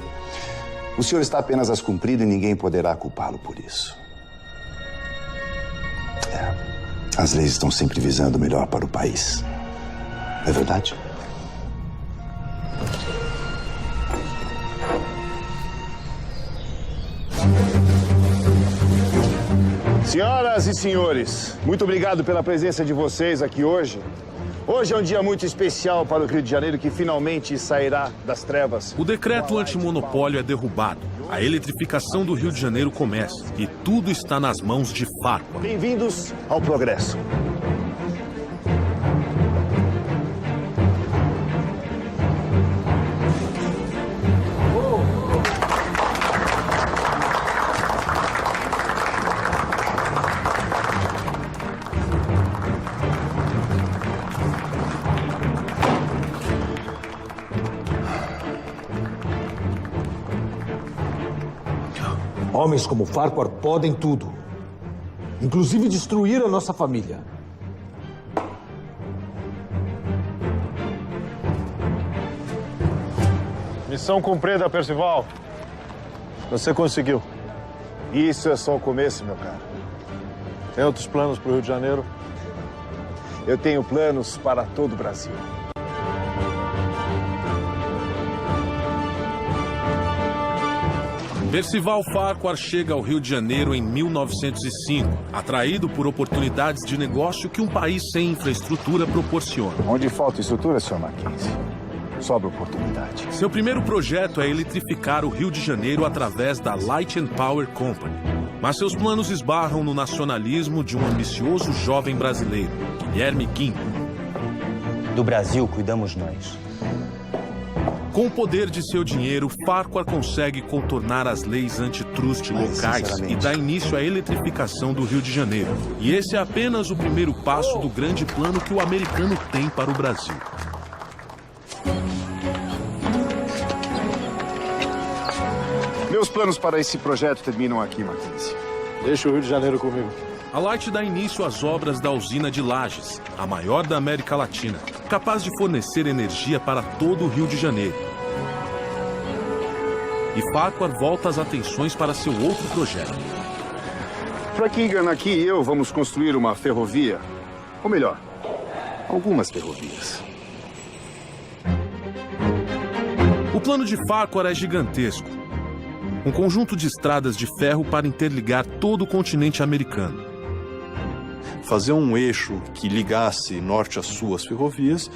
O senhor está apenas as cumprindo e ninguém poderá culpá-lo por isso. As leis estão sempre visando o melhor para o país. Não é verdade? Senhoras e senhores, muito obrigado pela presença de vocês aqui hoje. Hoje é um dia muito especial para o Rio de Janeiro, que finalmente sairá das trevas. O decreto antimonopólio é derrubado. A eletrificação do Rio de Janeiro começa. E tudo está nas mãos de Farquhar. Bem-vindos ao progresso. Homens como Farquhar podem tudo, inclusive destruir a nossa família. Missão cumprida, Percival. Você conseguiu. Isso é só o começo, meu caro. Tem outros planos para o Rio de Janeiro? Eu tenho planos para todo o Brasil. Percival Farquhar chega ao Rio de Janeiro em 1905, atraído por oportunidades de negócio que um país sem infraestrutura proporciona. Onde falta estrutura, Sr. Mackenzie, sobra oportunidade. Seu primeiro projeto é eletrificar o Rio de Janeiro através da Light and Power Company. Mas seus planos esbarram no nacionalismo de um ambicioso jovem brasileiro, Guilherme Guim. Do Brasil cuidamos nós. Com o poder de seu dinheiro, Farquhar consegue contornar as leis antitruste locais e dá início à eletrificação do Rio de Janeiro. E esse é apenas o primeiro passo do grande plano que o americano tem para o Brasil. Meus planos para esse projeto terminam aqui, Mackenzie. Deixa o Rio de Janeiro comigo. A Light dá início às obras da usina de Lages, a maior da América Latina, capaz de fornecer energia para todo o Rio de Janeiro. E Farquhar volta as atenções para seu outro projeto. Franklin, aqui e eu vamos construir uma ferrovia. Ou melhor, algumas ferrovias. O plano de Farquhar é gigantesco. Um conjunto de estradas de ferro para interligar todo o continente americano. Fazer um eixo que ligasse norte a sul as ferrovias,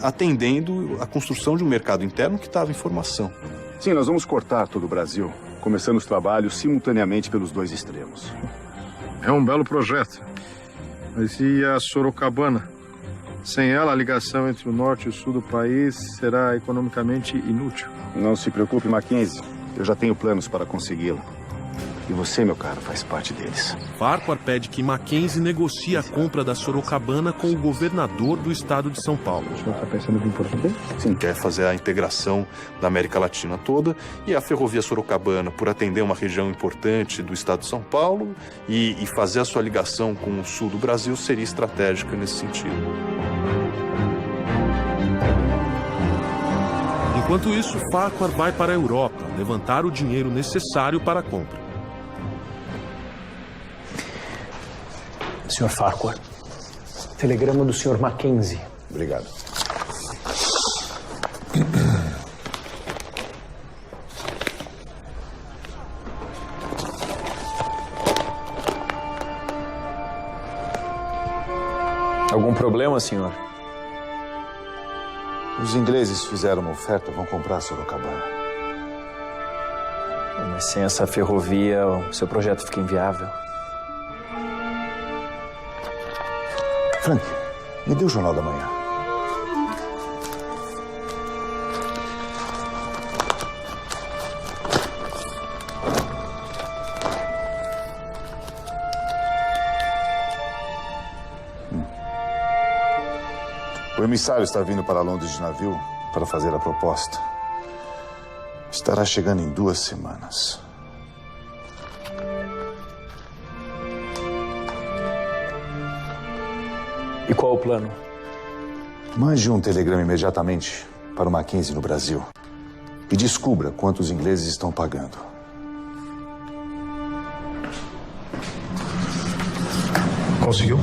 atendendo a construção de um mercado interno que estava em formação. Sim, nós vamos cortar todo o Brasil, começando os trabalhos simultaneamente pelos dois extremos. É um belo projeto. Mas e a Sorocabana? Sem ela, a ligação entre o norte e o sul do país será economicamente inútil. Não se preocupe, Mackenzie. Eu já tenho planos para consegui-la. E você, meu caro, faz parte deles. Farquhar pede que Mackenzie negocie a compra da Sorocabana com o governador do estado de São Paulo. O senhor está pensando em vir por aqui? Sim, quer fazer a integração da América Latina toda e a ferrovia Sorocabana, por atender uma região importante do estado de São Paulo e fazer a sua ligação com o sul do Brasil, seria estratégica nesse sentido. Enquanto isso, Farquhar vai para a Europa levantar o dinheiro necessário para a compra. Sr. Farquhar, telegrama do Sr. Mackenzie. Obrigado. Algum problema, senhor? Os ingleses fizeram uma oferta, vão comprar Sorocabana. Mas sem essa ferrovia, o seu projeto fica inviável. Frank, me dê o Jornal da Manhã. O emissário está vindo para Londres de navio para fazer a proposta. Estará chegando em 2 semanas. E qual o plano? Mande um telegrama imediatamente para o Mackenzie no Brasil. e descubra quanto os ingleses estão pagando. Conseguiu?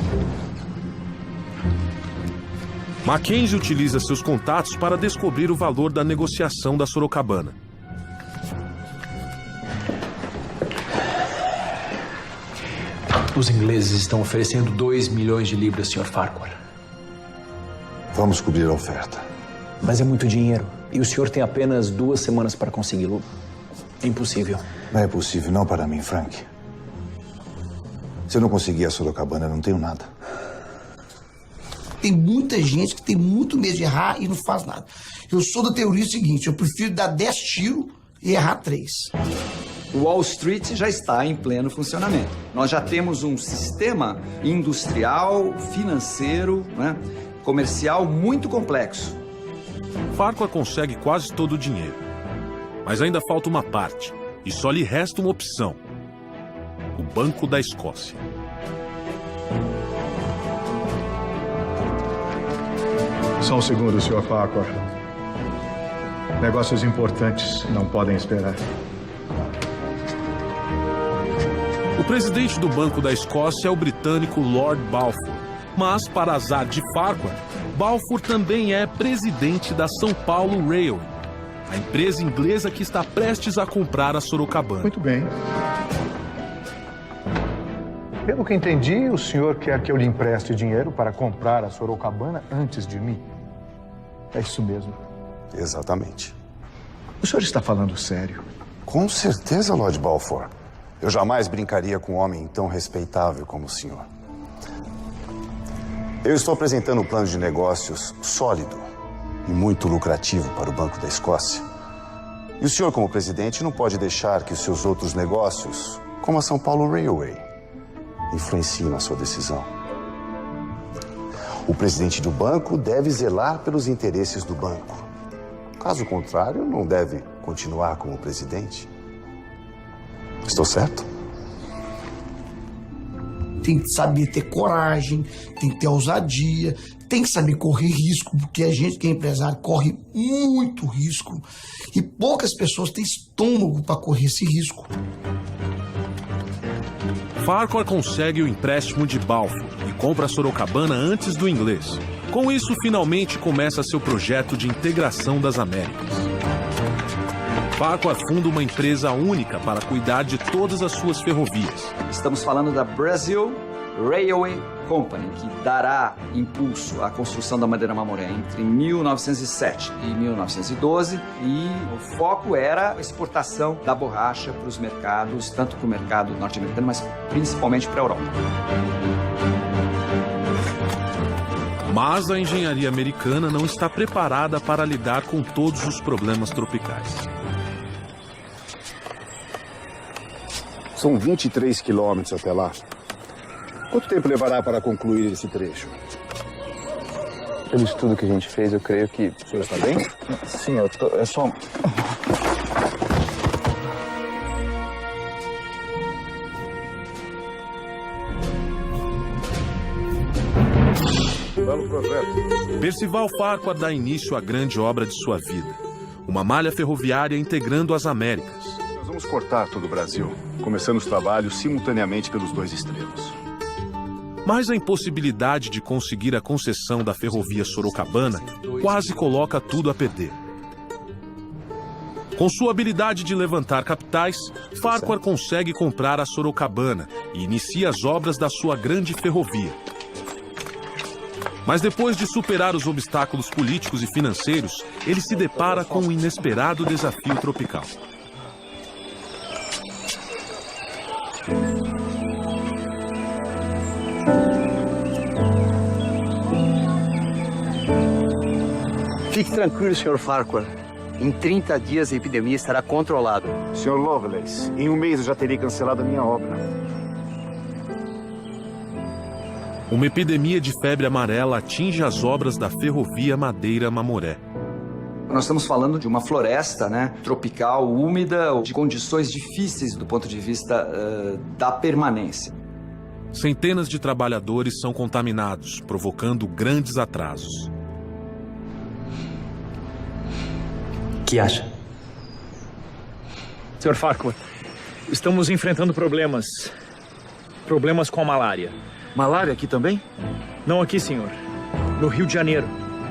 Mackenzie utiliza seus contatos para descobrir o valor da negociação da Sorocabana. Os ingleses estão oferecendo 2 milhões de libras, Sr. Farquhar. Vamos cobrir a oferta. Mas é muito dinheiro. E o senhor tem apenas 2 semanas para consegui-lo. É impossível. Não é possível, não para mim, Frank. Se eu não conseguir a Sorocabana, eu não tenho nada. Tem muita gente que tem muito medo de errar e não faz nada. Eu sou da teoria seguinte, eu prefiro dar 10 tiros e errar 3. Wall Street já está em pleno funcionamento. Nós já temos um sistema industrial, financeiro, né, comercial muito complexo. Farquhar consegue quase todo o dinheiro. Mas ainda falta uma parte, e só lhe resta uma opção. O Banco da Escócia. Só um segundo, Sr. Farquhar. Negócios importantes não podem esperar. O presidente do Banco da Escócia é o britânico Lord Balfour. Mas, para azar de Farquhar, Balfour também é presidente da São Paulo Railway, a empresa inglesa que está prestes a comprar a Sorocabana. Muito bem. Pelo que entendi, o senhor quer que eu lhe empreste dinheiro para comprar a Sorocabana antes de mim. É isso mesmo. Exatamente. O senhor está falando sério? Com certeza, Lord Balfour. Eu jamais brincaria com um homem tão respeitável como o senhor. Eu estou apresentando um plano de negócios sólido e muito lucrativo para o Banco da Escócia. E o senhor, como presidente, não pode deixar que os seus outros negócios, como a São Paulo Railway, influenciem na sua decisão. O presidente do banco deve zelar pelos interesses do banco. Caso contrário, não deve continuar como presidente. Estou certo? Tem que saber ter coragem, tem que ter ousadia, tem que saber correr risco, porque a gente que é empresário corre muito risco e poucas pessoas têm estômago para correr esse risco. Farquhar consegue o empréstimo de Balfour e compra a Sorocabana antes do inglês. Com isso, finalmente começa seu projeto de integração das Américas. Farquhar funda uma empresa única para cuidar de todas as suas ferrovias. Estamos falando da Brazil Railway Company, que dará impulso à construção da Madeira Mamoré entre 1907 e 1912, e o foco era a exportação da borracha para os mercados, tanto para o mercado norte-americano, mas principalmente para a Europa. Mas a engenharia americana não está preparada para lidar com todos os problemas tropicais. São 23 quilômetros até lá. Quanto tempo levará para concluir esse trecho? Pelo estudo que a gente fez, eu creio que... O senhor está bem? Sim, eu tô... É só... Belo projeto. Percival Farquhar dá início à grande obra de sua vida. Uma malha ferroviária integrando as Américas. Nós vamos cortar todo o Brasil, começando os trabalhos simultaneamente pelos 2 extremos. Mas a impossibilidade de conseguir a concessão da ferrovia Sorocabana quase coloca tudo a perder. Com sua habilidade de levantar capitais, Farquhar consegue comprar a Sorocabana e inicia as obras da sua grande ferrovia. Mas depois de superar os obstáculos políticos e financeiros, ele se depara com um inesperado desafio tropical. Fique tranquilo, Sr. Farquhar. Em 30 dias a epidemia estará controlada. Sr. Lovelace, em 1 mês eu já terei cancelado a minha obra. Uma epidemia de febre amarela atinge as obras da ferrovia Madeira-Mamoré. Nós estamos falando de uma floresta, né, tropical, úmida, de condições difíceis do ponto de vista da permanência. Centenas de trabalhadores são contaminados, provocando grandes atrasos. O que acha? Sr. Farquhar, estamos enfrentando problemas. Problemas com a malária. Malária aqui também? Não aqui, senhor. No Rio de Janeiro.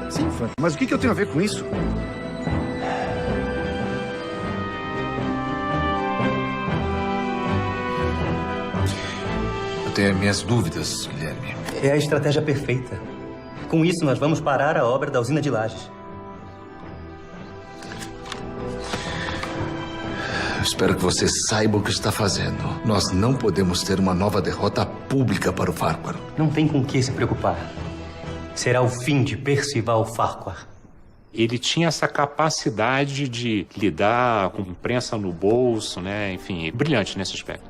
Sim, Frank, mas o que eu tenho a ver com isso? Eu tenho minhas dúvidas, Guilherme. É a estratégia perfeita. Com isso, nós vamos parar a obra da usina de Lajes. Eu espero que você saiba o que está fazendo. Nós não podemos ter uma nova derrota pública para o Farquhar. Não tem com que se preocupar. Será o fim de Percival Farquhar. Ele tinha essa capacidade de lidar com imprensa no bolso, né? Enfim, brilhante nesse aspecto.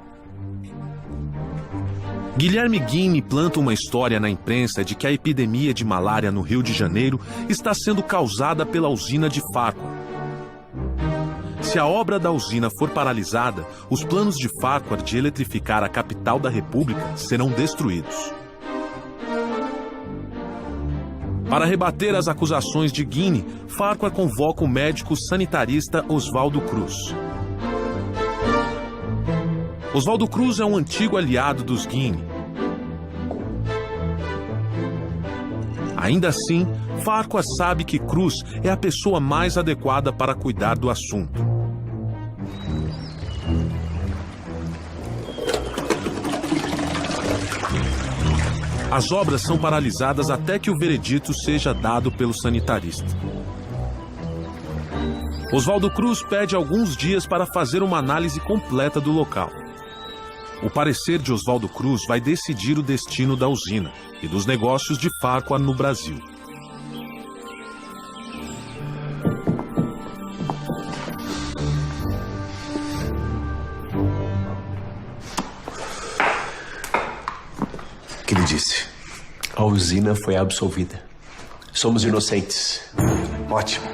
Guilherme Guiney planta uma história na imprensa de que a epidemia de malária no Rio de Janeiro está sendo causada pela usina de Farquhar. Se a obra da usina for paralisada, os planos de Farquhar de eletrificar a capital da República serão destruídos. Para rebater as acusações de Guiney, Farquhar convoca o médico sanitarista Oswaldo Cruz. Oswaldo Cruz é um antigo aliado dos Guiney. Ainda assim, Farquhar sabe que Cruz é a pessoa mais adequada para cuidar do assunto. As obras são paralisadas até que o veredito seja dado pelo sanitarista. Oswaldo Cruz pede alguns dias para fazer uma análise completa do local. O parecer de Oswaldo Cruz vai decidir o destino da usina e dos negócios de Farquhar no Brasil. O que ele disse? A usina foi absolvida. Somos inocentes. Ótimo.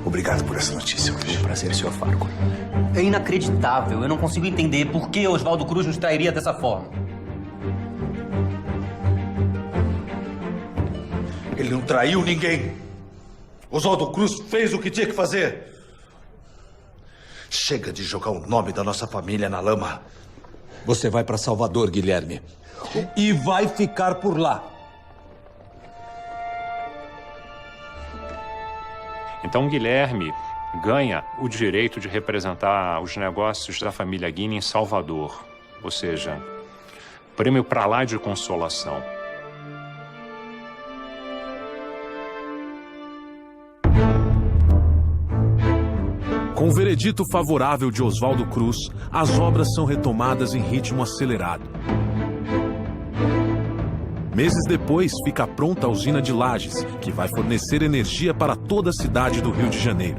Obrigado por essa notícia hoje. Prazer, Sr. Farquhar. É inacreditável. Eu não consigo entender por que Oswaldo Cruz nos trairia dessa forma. Ele não traiu ninguém. Oswaldo Cruz fez o que tinha que fazer. Chega de jogar o nome da nossa família na lama. Você vai para Salvador, Guilherme. E vai ficar por lá. Então, Guilherme ganha o direito de representar os negócios da família Guiney em Salvador. Ou seja, prêmio pra lá de consolação. Com o veredito favorável de Oswaldo Cruz, as obras são retomadas em ritmo acelerado. Meses depois, fica pronta a usina de Lajes, que vai fornecer energia para toda a cidade do Rio de Janeiro.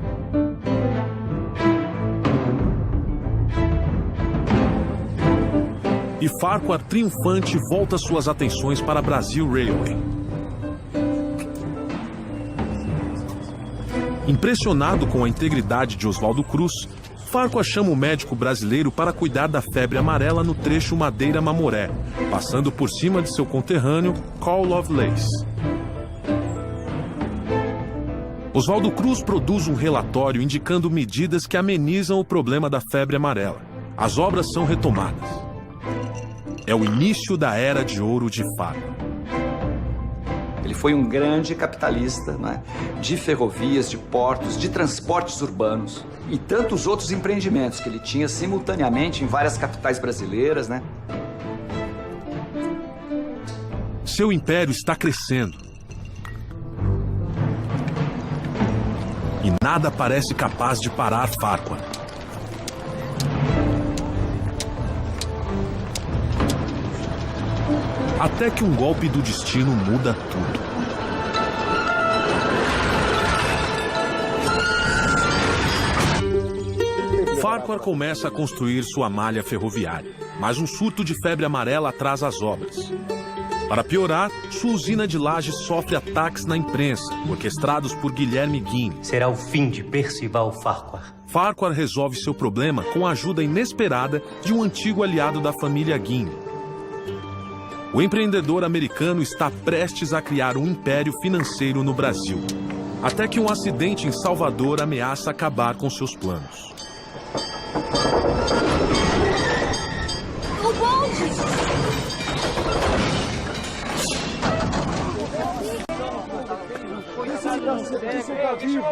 E Farquhar, triunfante, volta suas atenções para a Brasil Railway. Impressionado com a integridade de Oswaldo Cruz, Farquhar chama o médico brasileiro para cuidar da febre amarela no trecho Madeira-Mamoré, passando por cima de seu conterrâneo, Carl Lovelace. Oswaldo Cruz produz um relatório indicando medidas que amenizam o problema da febre amarela. As obras são retomadas. É o início da Era de Ouro de Farquhar. Ele foi um grande capitalista, né? De ferrovias, de portos, de transportes urbanos e tantos outros empreendimentos que ele tinha simultaneamente em várias capitais brasileiras, né? Seu império está crescendo. E nada parece capaz de parar Farquhar. Até que um golpe do destino muda tudo. Farquhar começa a construir sua malha ferroviária, mas um surto de febre amarela atrasa as obras. Para piorar, sua usina de Lajes sofre ataques na imprensa, orquestrados por Guilherme Guiney. Será o fim de Percival Farquhar. Farquhar resolve seu problema com a ajuda inesperada de um antigo aliado da família Guiney. O empreendedor americano está prestes a criar um império financeiro no Brasil, até que um acidente em Salvador ameaça acabar com seus planos. O bonde! Você tá vivo?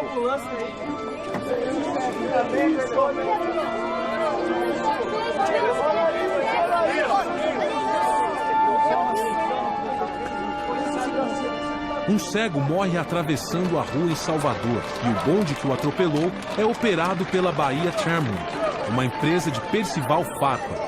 Um cego morre atravessando a rua em Salvador e o bonde que o atropelou é operado pela Bahia Tramway, uma empresa de Percival Farquhar.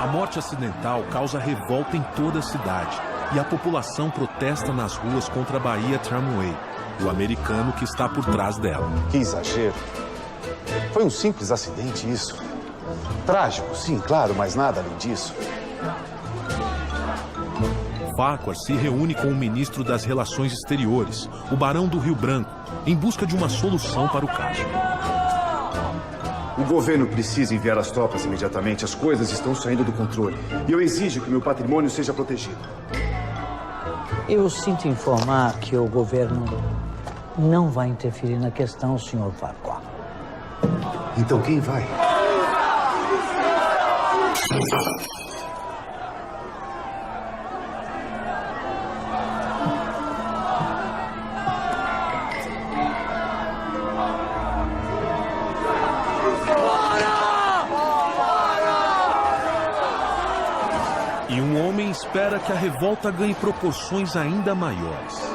A morte acidental causa revolta em toda a cidade e a população protesta nas ruas contra a Bahia Tramway, o americano que está por trás dela. Que exagero. Foi um simples acidente isso. Trágico, sim, claro, mas nada além disso. Farquhar se reúne com o ministro das Relações Exteriores, o Barão do Rio Branco, em busca de uma solução para o caso. O governo precisa enviar as tropas imediatamente. As coisas estão saindo do controle. E eu exijo que meu patrimônio seja protegido. Eu sinto informar que o governo não vai interferir na questão, Sr. Farquhar. Então quem vai? E um homem espera que a revolta ganhe proporções ainda maiores.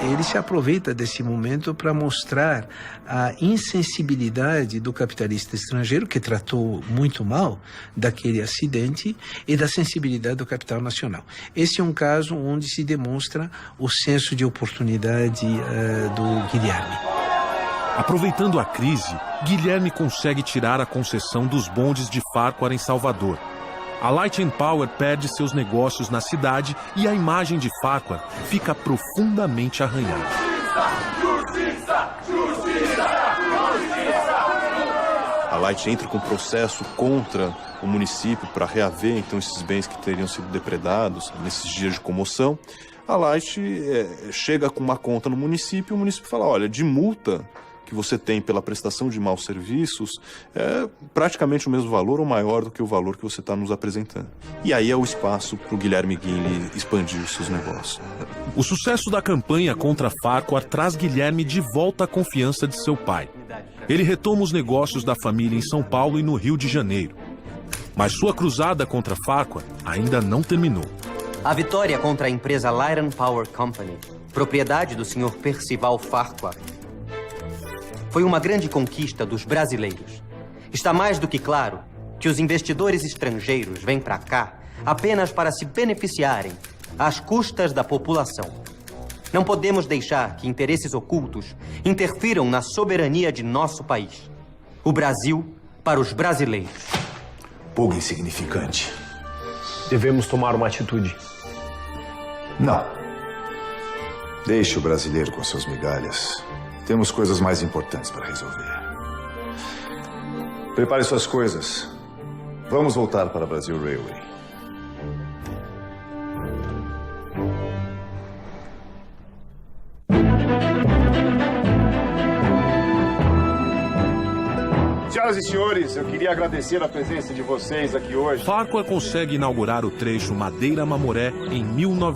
Ele se aproveita desse momento para mostrar a insensibilidade do capitalista estrangeiro, que tratou muito mal daquele acidente, e da sensibilidade do capital nacional. Esse é um caso onde se demonstra o senso de oportunidade do Guilherme. Aproveitando a crise, Guilherme consegue tirar a concessão dos bondes de Farquhar em Salvador. A Light and Power perde seus negócios na cidade e a imagem de Farquhar fica profundamente arranhada. Justiça! Justiça! Justiça! A Light entra com processo contra o município para reaver então esses bens que teriam sido depredados nesses dias de comoção. A Light chega com uma conta no município e o município fala, olha, de multa que você tem pela prestação de maus serviços é praticamente o mesmo valor ou maior do que o valor que você está nos apresentando. E aí é o espaço para o Guilherme Guinle expandir os seus negócios. O sucesso da campanha contra Farquhar traz Guilherme de volta à confiança de seu pai. Ele retoma os negócios da família em São Paulo e no Rio de Janeiro. Mas sua cruzada contra Farquhar ainda não terminou. A vitória contra a empresa Light and Power Company, propriedade do Sr. Percival Farquhar, foi uma grande conquista dos brasileiros. Está mais do que claro que os investidores estrangeiros vêm para cá apenas para se beneficiarem às custas da população. Não podemos deixar que interesses ocultos interfiram na soberania de nosso país. O Brasil para os brasileiros. Pouco insignificante. Devemos tomar uma atitude. Não. Deixe o brasileiro com suas migalhas. Temos coisas mais importantes para resolver. Prepare suas coisas. Vamos voltar para Brasil Railway. Senhoras e senhores, eu queria agradecer a presença de vocês aqui hoje. Farquhar consegue inaugurar o trecho Madeira-Mamoré em 1900.